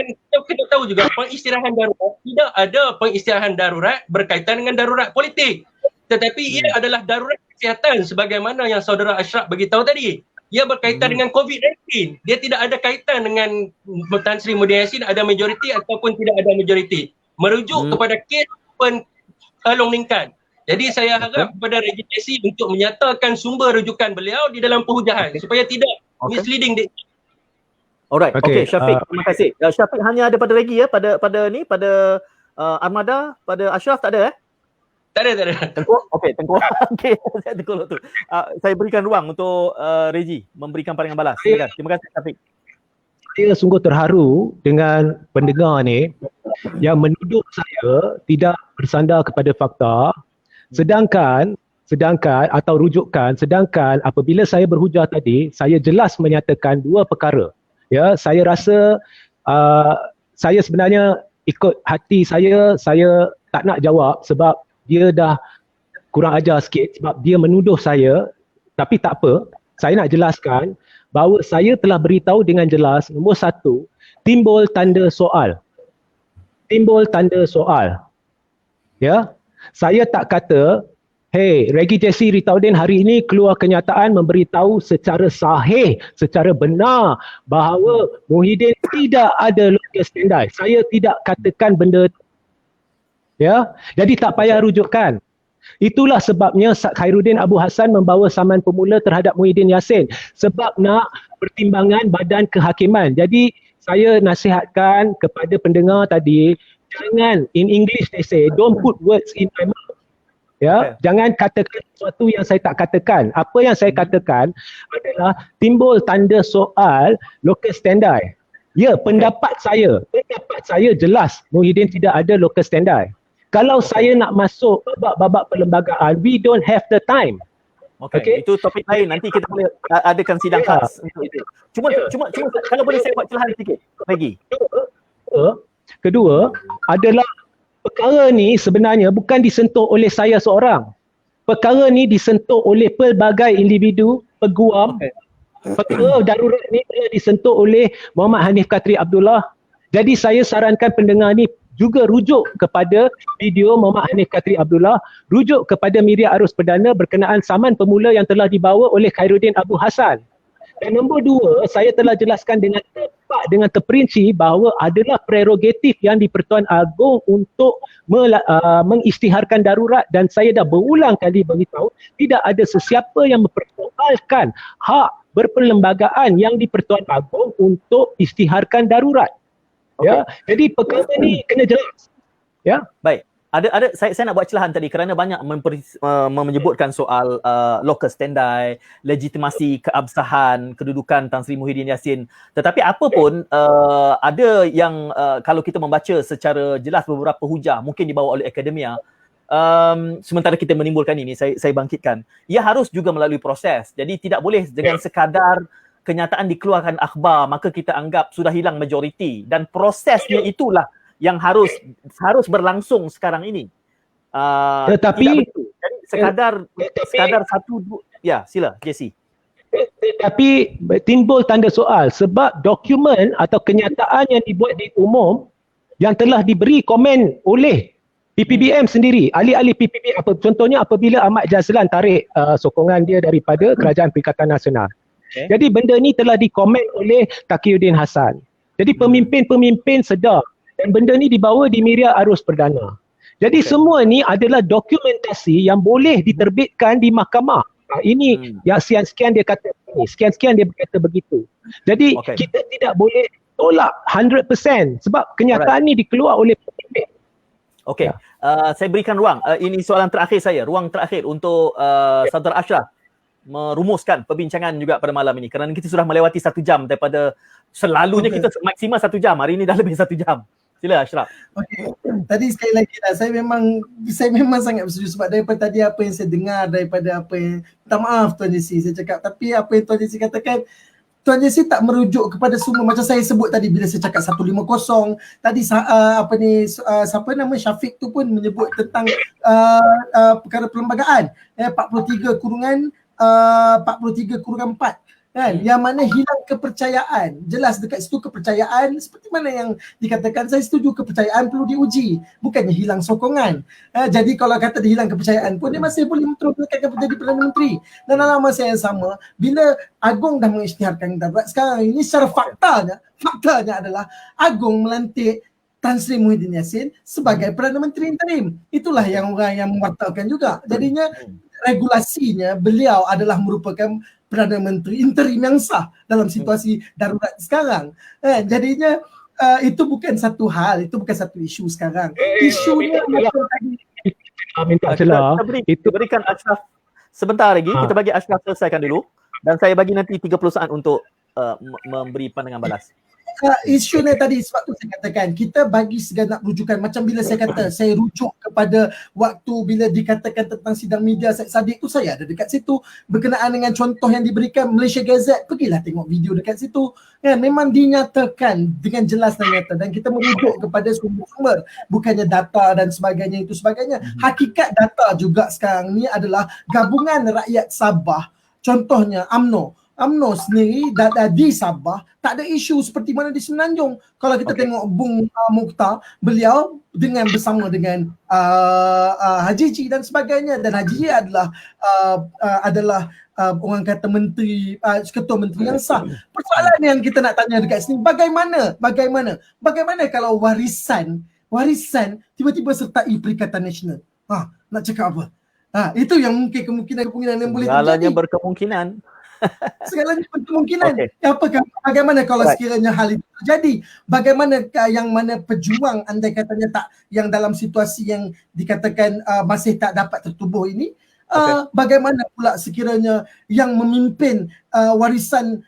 kita kena tahu juga pengisytiharan darurat, tidak ada pengisytiharan darurat berkaitan dengan darurat politik. Tetapi ia adalah darurat kesihatan sebagaimana yang saudara Ashraf bagi tahu tadi. Ia berkaitan dengan COVID-19. Dia tidak ada kaitan dengan Tan Sri Muhyiddin Yassin ada majoriti ataupun tidak ada majoriti. Merujuk kepada kes Halong Lingkan. Jadi saya harap kepada Regi JC untuk menyatakan sumber rujukan beliau di dalam perhujahan supaya tidak misleading. Alright, okay, Syafiq, terima kasih. Syafiq hanya ada pada Regi ya, pada Armada, pada Ashraf tak ada Tak ada. Tengku? Okey, Tengku. Okey, saya tengku tu. Saya berikan ruang untuk Regi memberikan pandangan balas. Silakan. Terima kasih Syafiq. Saya sungguh terharu dengan pendengar ni yang menuduh saya tidak bersandar kepada fakta, sedangkan atau rujukan, sedangkan apabila saya berhujah tadi, saya jelas menyatakan dua perkara. Ya, saya rasa saya sebenarnya ikut hati saya tak nak jawab sebab dia dah kurang ajar sikit sebab dia menuduh saya, tapi tak apa, saya nak jelaskan bahawa saya telah beritahu dengan jelas, nombor satu, timbul tanda soal. Ya, saya tak kata, hey, Regi JC Ritaudin hari ini keluar kenyataan memberitahu secara sahih, secara benar bahawa Muhyiddin tidak ada locus standi. Saya tidak katakan benda itu. Ya, jadi tak payah rujukkan. Itulah sebabnya Khairuddin Abu Hassan membawa saman pemula terhadap Muhyiddin Yassin sebab nak pertimbangan badan kehakiman. Jadi saya nasihatkan kepada pendengar tadi, jangan, in English they say, don't put words in my mouth. Ya, jangan katakan sesuatu yang saya tak katakan. Apa yang saya katakan adalah timbul tanda soal locus standi. Ya, pendapat saya jelas Muhyiddin tidak ada locus standi. Kalau saya nak masuk babak-babak perlembagaan, we don't have the time. Okay. Itu topik lain. Nanti kita boleh adakan sidang khas untuk itu. Cuma kalau boleh saya buat celahan sikit lagi. Kedua adalah perkara ni sebenarnya bukan disentuh oleh saya seorang. Perkara ni disentuh oleh pelbagai individu, peguam. Perkara darurat ni telah disentuh oleh Muhammad Hanif Katri Abdullah. Jadi saya sarankan pendengar ni juga rujuk kepada video Muhammad Hanif Katri Abdullah, rujuk kepada Miria Arus Perdana berkenaan saman pemula yang telah dibawa oleh Khairuddin Abu Hassan. Dan nombor dua, saya telah jelaskan dengan tepat, dengan terperinci bahawa adalah prerogatif yang di-Pertuan Agong untuk mengisytiharkan darurat, dan saya dah berulang kali beritahu tidak ada sesiapa yang mempersoalkan hak berperlembagaan yang di-Pertuan Agong untuk isytiharkan darurat. Ya, jadi perkara ni kena jelas. Ya. Baik. Saya nak buat celahan tadi kerana banyak menyebutkan soal locus standi, legitimasi keabsahan kedudukan Tan Sri Muhyiddin Yassin. Tetapi apa pun ada yang kalau kita membaca secara jelas beberapa hujah mungkin dibawa oleh akademia, sementara kita menimbulkan ini, saya bangkitkan, ia harus juga melalui proses. Jadi tidak boleh dengan sekadar kenyataan dikeluarkan akhbar, maka kita anggap sudah hilang majoriti, dan prosesnya itulah yang harus berlangsung sekarang ini. Tetapi jadi sekadar satu dua, ya sila JC. Tapi timbul tanda soal sebab dokumen atau kenyataan yang dibuat di umum yang telah diberi komen oleh PPBM sendiri, ahli-ahli PPBM, contohnya apabila Ahmad Jazlan tarik sokongan dia daripada Kerajaan Perikatan Nasional. Okay. Jadi benda ni telah dikomen oleh Taqiyuddin Hassan. Jadi pemimpin-pemimpin sedar dan benda ni dibawa di media arus perdana. Jadi semua ni adalah dokumentasi yang boleh diterbitkan di mahkamah. Ini yang sekian-sekian dia kata ini, sekian-sekian dia berkata begitu. Jadi kita tidak boleh tolak 100% sebab kenyataan ni dikeluar oleh pemimpin. Okey, saya berikan ruang. Ini soalan terakhir saya, ruang terakhir untuk Saudara Ashraf merumuskan perbincangan juga pada malam ini kerana kita sudah melewati 1 jam daripada selalunya kita maksimal 1 jam. Hari ini dah lebih 1 jam. Sila Ashraf. Okey. Tadi sekali lagi saya memang sangat bersetuju sebab daripada tadi apa yang saya dengar daripada apa yang, minta maaf Tuan JC saya cakap, tapi apa yang Tuan JC katakan, Tuan JC tak merujuk kepada semua macam saya sebut tadi bila saya cakap 150 tadi siapa nama Syafiq tu pun menyebut tentang perkara perlembagaan 43 kurungan 4 kan, yang mana hilang kepercayaan. Jelas dekat situ kepercayaan seperti mana yang dikatakan, saya setuju kepercayaan perlu diuji, bukannya hilang sokongan. Jadi kalau kata dia hilang kepercayaan pun dia masih boleh menteruskan menjadi Perdana Menteri. Dan dalam masa yang sama, bila Agong dah mengisytiharkan darurat sekarang ini, secara faktanya adalah Agong melantik Tan Sri Muhyiddin Yassin sebagai Perdana Menteri interim. Itulah yang orang yang mewartakan juga. Jadinya regulasinya beliau adalah merupakan Perdana Menteri interim yang sah dalam situasi darurat sekarang. Jadinya itu bukan satu hal, itu bukan satu isu sekarang. Isunya macam tadi. Minta celah. Itu berikan Ashraf sebentar lagi. Kita bagi Ashraf selesaikan dulu dan saya bagi nanti 30 saat untuk memberi pandangan balas. Isunya tadi sebab tu saya katakan kita bagi segenap rujukan, macam bila saya kata saya rujuk kepada waktu bila dikatakan tentang sidang media Syed Saddiq tu, saya ada dekat situ berkenaan dengan contoh yang diberikan Malaysia Gazette, pergilah tengok video dekat situ kan, memang dinyatakan dengan jelas dan nyata dan kita merujuk kepada sumber-sumber, bukannya data dan sebagainya itu sebagainya. Hakikat data juga sekarang ni adalah gabungan rakyat Sabah, contohnya UMNO sendiri di Sabah tak ada isu seperti mana di Semenanjung. Kalau kita tengok Bung Mukhtar, beliau bersama dengan Haji Ji dan sebagainya, dan Haji Ji adalah orang kata menteri, ketua menteri yang sah. Persoalan yang kita nak tanya dekat sini, bagaimana kalau warisan tiba-tiba sertai Perikatan Nasional? Nak cakap apa? Itu yang mungkin kemungkinan yang boleh terjadi. Segalanya berkemungkinan. Segalanya berkemungkinan. Bagaimana kalau sekiranya hal itu terjadi? Bagaimana yang mana pejuang andai katanya tak, yang dalam situasi yang dikatakan masih tak dapat tertubuh ini, bagaimana pula sekiranya yang memimpin warisan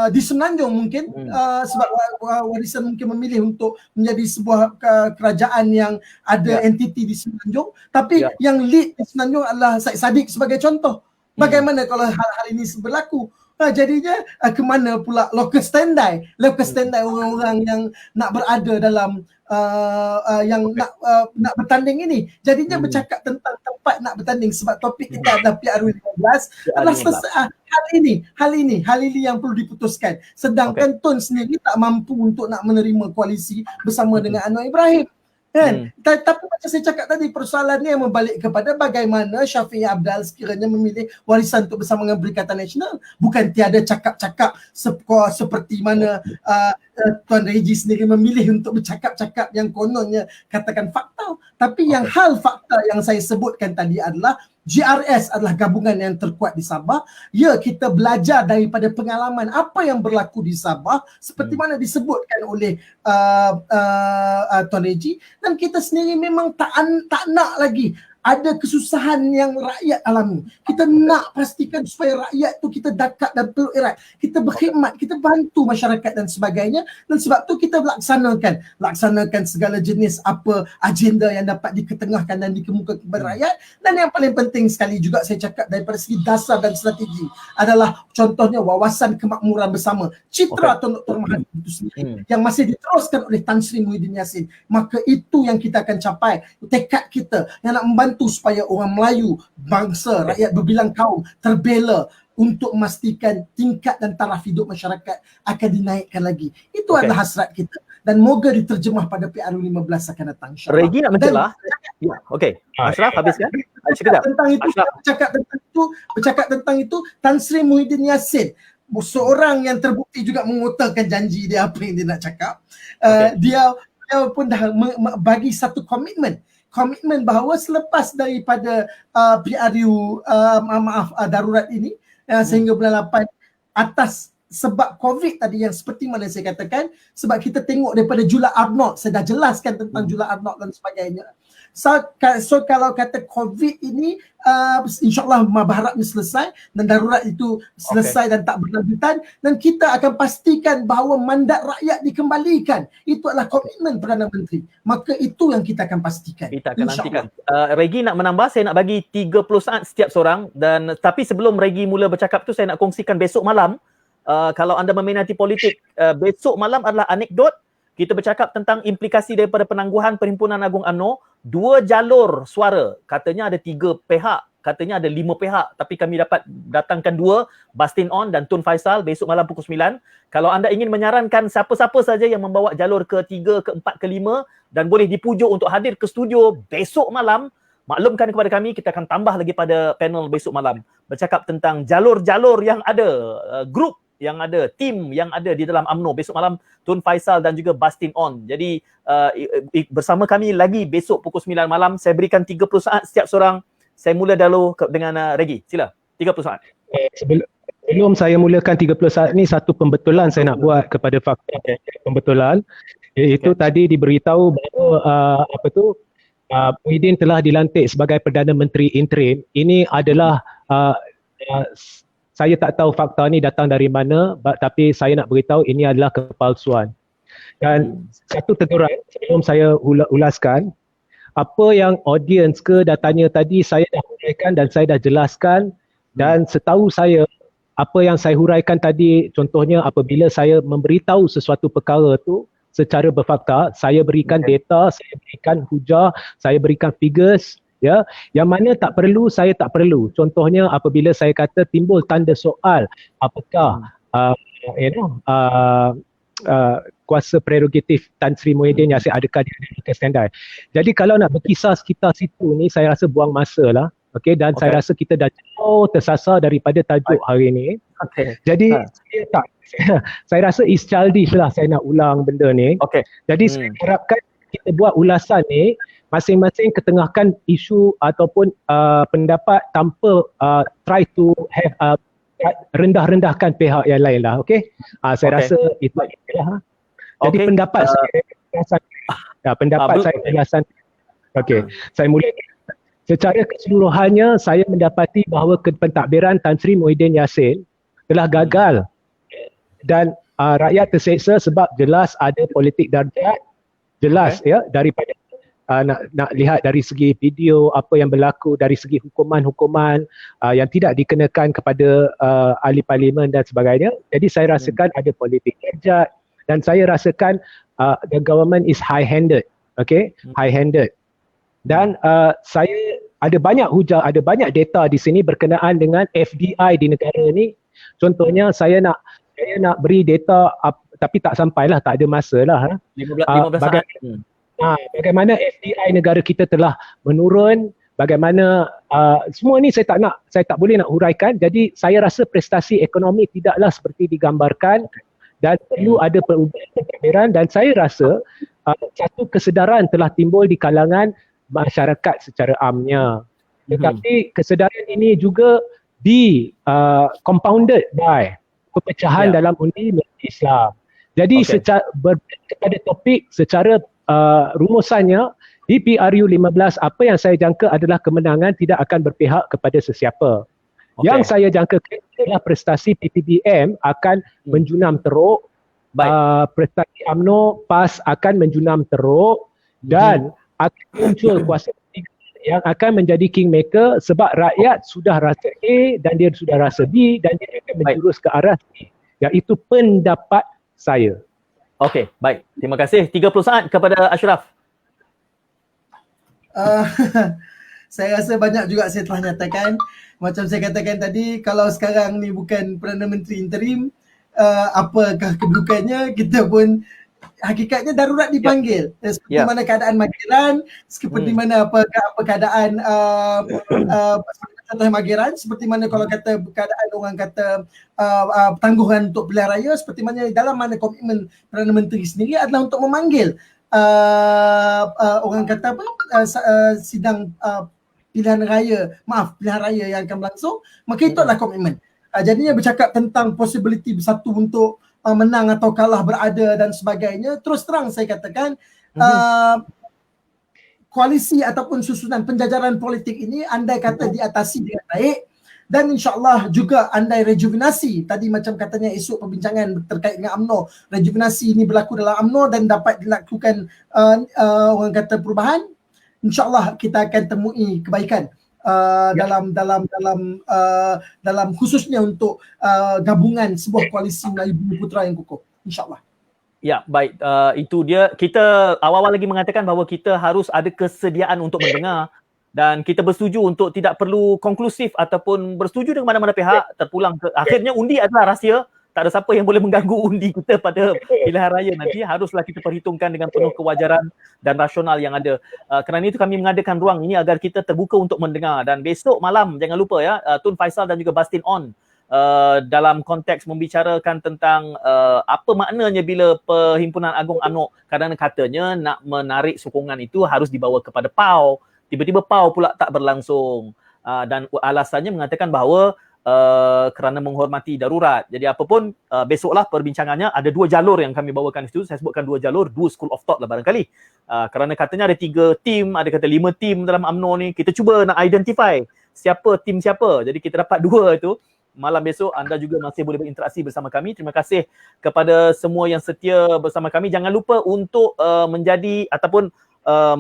di Semenanjung mungkin sebab warisan mungkin memilih untuk menjadi sebuah kerajaan yang ada entiti di Semenanjung, tapi yang lead di Semenanjung adalah Syed Saddiq sebagai contoh. Bagaimana kalau hal-hal ini berlaku? Jadinya kemana pula local standby orang-orang yang nak berada dalam yang nak bertanding ini? Jadinya bercakap tentang tempat nak bertanding sebab topik kita adalah PRU15 adalah hal ini yang perlu diputuskan. Sedangkan Tun sendiri tak mampu untuk nak menerima koalisi bersama dengan Anwar Ibrahim. Kan? Tapi macam saya cakap tadi, persoalannya membalik kepada bagaimana Syafiq Abdal sekiranya memilih warisan untuk bersama dengan Perikatan Nasional. Bukan tiada cakap-cakap seperti mana Tuan Reji sendiri memilih untuk bercakap-cakap yang kononnya katakan fakta. Tapi yang hal fakta yang saya sebutkan tadi adalah GRS adalah gabungan yang terkuat di Sabah. Ya, kita belajar daripada pengalaman apa yang berlaku di Sabah seperti mana disebutkan oleh Tuan Reji, dan kita sendiri memang tak nak lagi ada kesusahan yang rakyat alami. Kita nak pastikan supaya rakyat tu kita dekat dan peluk erat. Kita berkhidmat, kita bantu masyarakat dan sebagainya. Dan sebab tu kita laksanakan segala jenis apa agenda yang dapat diketengahkan dan dikemukakan kepada rakyat. Dan yang paling penting sekali juga saya cakap daripada segi dasar dan strategi adalah contohnya wawasan kemakmuran bersama, citra Tun Dr. Mahathir itu sendiri yang masih diteruskan oleh Tan Sri Muhyiddin Yassin. Maka itu yang kita akan capai, tekad kita yang nak membantu supaya orang Melayu, bangsa, rakyat berbilang kaum terbela untuk memastikan tingkat dan taraf hidup masyarakat akan dinaikkan lagi. Itu adalah hasrat kita dan moga diterjemah pada PRU 15 akan datang, insyaAllah. Regi nak mencelah. Ya, okey. Ashraf habiskan. Sekejap. Bercakap tentang itu Tan Sri Muhyiddin Yassin, seorang yang terbukti juga mengutarakan janji dia apa yang dia nak cakap. Dia pun dah bagi satu komitmen bahawa selepas daripada PRU darurat ini sehingga bulan 8 atas sebab COVID tadi yang seperti mana saya katakan, sebab kita tengok daripada Jula Arnold, saya dah jelaskan tentang Jula Arnold dan sebagainya. So kalau kata COVID ini insyaAllah berharapnya selesai dan darurat itu selesai dan tak berlanjutan, dan kita akan pastikan bahawa mandat rakyat dikembalikan. Itu adalah komitmen Perdana Menteri. Maka itu yang kita akan pastikan. Kita akan nantikan. Regi nak menambah, saya nak bagi 30 saat setiap seorang, dan tapi sebelum Regi mula bercakap tu, saya nak kongsikan besok malam, kalau anda meminati politik, besok malam adalah anekdot. Kita bercakap tentang implikasi daripada penangguhan Perhimpunan Agung UMNO. 2 jalur suara. Katanya ada 3 pihak. Katanya ada 5 pihak. Tapi kami dapat datangkan 2. Bastin On dan Tun Faisal besok malam pukul 9. Kalau anda ingin menyarankan siapa-siapa saja yang membawa jalur ke-3, ke-4, ke-5 dan boleh dipujuk untuk hadir ke studio besok malam, maklumkan kepada kami, kita akan tambah lagi pada panel besok malam. Bercakap tentang jalur-jalur yang ada, grup yang ada, tim yang ada di dalam UMNO. Besok malam Tun Faisal dan juga Bastin On. Jadi bersama kami lagi besok pukul 9 malam. Saya berikan 30 saat setiap seorang. Saya mula dahulu dengan Regi. Sila, 30 saat. Sebelum saya mulakan 30 saat ni, satu pembetulan saya nak buat kepada fakta pembetulan. Iaitu tadi diberitahu bahawa Muhyiddin telah dilantik sebagai Perdana Menteri interim. Ini adalah saya tak tahu fakta ni datang dari mana, tapi saya nak beritahu ini adalah kepalsuan. Dan satu teguran sebelum saya ulaskan, apa yang audience ke dah tanya tadi, saya dah huraikan dan saya dah jelaskan. Dan setahu saya, apa yang saya huraikan tadi, contohnya apabila saya memberitahu sesuatu perkara tu secara berfakta, saya berikan data, saya berikan hujah, saya berikan figures, ya, yang mana tak perlu, saya tak perlu. Contohnya apabila saya kata timbul tanda soal apakah kuasa prerogatif Tan Sri Muhyiddin Yassin adakah dia ada standar. Jadi kalau nak berkisar sekitar situ ni, saya rasa buang masa lah. Okay, dan saya rasa kita dah jauh tersasar daripada tajuk hari ni. Jadi saya rasa it's childish lah saya nak ulang benda ni. Jadi saya harapkan kita buat ulasan ni, masing-masing ketengahkan isu ataupun pendapat tanpa try to have rendah-rendahkan pihak yang lain lah. Saya rasa itu lah. Jadi pendapat saya penjelasan. Saya mula. Secara keseluruhannya, saya mendapati bahawa pentadbiran Tan Sri Muhyiddin Yassin telah gagal dan rakyat terseksa sebab jelas ada politik darjat, jelas ya, daripada nak lihat dari segi video apa yang berlaku, dari segi hukuman-hukuman yang tidak dikenakan kepada ahli parlimen dan sebagainya. Jadi saya rasakan ada politik darjat dan saya rasakan the government is high-handed, high-handed. Dan saya ada banyak hujah, ada banyak data di sini berkenaan dengan FDI di negara ni. Contohnya saya nak beri data tapi tak sampailah, tak ada masa lah. 15 saat. Bagaimana FDI negara kita telah menurun, bagaimana semua ni saya tak boleh nak huraikan. Jadi saya rasa prestasi ekonomi tidaklah seperti digambarkan dan perlu ada perubahan pentadbiran, dan saya rasa satu kesedaran telah timbul di kalangan masyarakat secara amnya. Tetapi kesedaran ini juga compounded by perpecahan dalam undi Islam. Jadi kepada topik secara rumusannya, PPRU 15, apa yang saya jangka adalah kemenangan tidak akan berpihak kepada sesiapa. Yang saya jangka adalah prestasi PPBM akan menjunam teruk. Prestasi UMNO PAS akan menjunam teruk dan akan muncul kuasa ketiga yang akan menjadi kingmaker sebab rakyat sudah rasa A dan dia sudah rasa B dan dia akan menjurus ke arah C. Iaitu pendapat saya. Okey, baik. Terima kasih. 30 saat kepada Ashraf. Saya rasa banyak juga saya telah nyatakan. Macam saya katakan tadi, kalau sekarang ni bukan Perdana Menteri interim, apakah kedudukannya, kita pun hakikatnya darurat dipanggil. Seperti mana keadaan Mageran, seperti mana apa keadaan contoh Mageran, seperti mana kalau kata keadaan orang kata tangguhan untuk pilihan raya, seperti mana dalam mana komitmen Perdana Menteri sendiri adalah untuk memanggil orang kata apa sidang pilihan raya yang akan berlangsung, maka itu adalah komitmen. Jadinya bercakap tentang possibility bersatu untuk menang atau kalah berada dan sebagainya, terus terang saya katakan koalisi ataupun susunan penjajaran politik ini andai kata diatasi dengan baik dan insyaAllah juga andai rejuvenasi, tadi macam katanya esok perbincangan terkait dengan UMNO, rejuvenasi ini berlaku dalam UMNO dan dapat dilakukan orang kata perubahan, insyaAllah kita akan temui kebaikan dalam khususnya untuk gabungan sebuah koalisi Melayu Bumi Putera yang kukuh, insyaAllah. Ya, baik. Itu dia. Kita awal-awal lagi mengatakan bahawa kita harus ada kesediaan untuk mendengar dan kita bersetuju untuk tidak perlu konklusif ataupun bersetuju dengan mana-mana pihak, terpulang ke akhirnya undi adalah rahsia. Tak ada siapa yang boleh mengganggu undi kita pada pilihan raya nanti. Haruslah kita perhitungkan dengan penuh kewajaran dan rasional yang ada. Kerana itu kami mengadakan ruang ini agar kita terbuka untuk mendengar. Dan besok malam jangan lupa ya, Tun Faisal dan juga Bastin On dalam konteks membicarakan tentang apa maknanya bila Perhimpunan Agung UMNO kadang katanya nak menarik sokongan itu harus dibawa kepada PAU. Tiba-tiba PAU pula tak berlangsung. Dan alasannya mengatakan bahawa kerana menghormati darurat. Jadi apapun besoklah perbincangannya, ada 2 jalur yang kami bawakan di situ. Saya sebutkan 2 jalur, 2 school of thought lah barangkali. Kerana katanya ada 3 tim, ada kata 5 tim dalam UMNO ni. Kita cuba nak identify siapa tim siapa. Jadi kita dapat 2 itu. Malam besok anda juga masih boleh berinteraksi bersama kami. Terima kasih kepada semua yang setia bersama kami. Jangan lupa untuk menjadi ataupun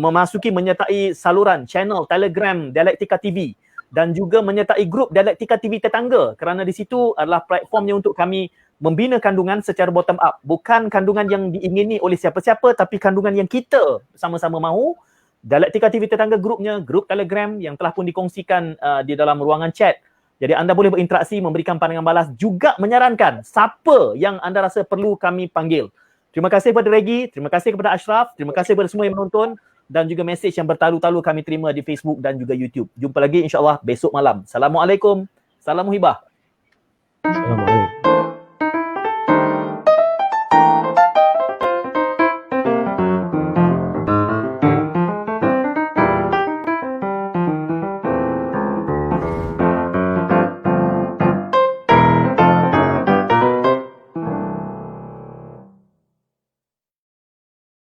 memasuki menyertai saluran channel Telegram Dialektika TV dan juga menyertai grup Dialektika TV Tetangga kerana di situ adalah platformnya untuk kami membina kandungan secara bottom up. Bukan kandungan yang diingini oleh siapa-siapa tapi kandungan yang kita sama-sama mahu. Dialektika TV Tetangga grupnya, grup Telegram yang telah pun dikongsikan di dalam ruangan chat. Jadi anda boleh berinteraksi, memberikan pandangan balas, juga menyarankan siapa yang anda rasa perlu kami panggil. Terima kasih kepada Regi, terima kasih kepada Ashraf, terima kasih kepada semua yang menonton dan juga mesej yang bertalu-talu kami terima di Facebook dan juga YouTube. Jumpa lagi insyaAllah besok malam. Assalamualaikum. Salam muhibah. Assalamualaikum.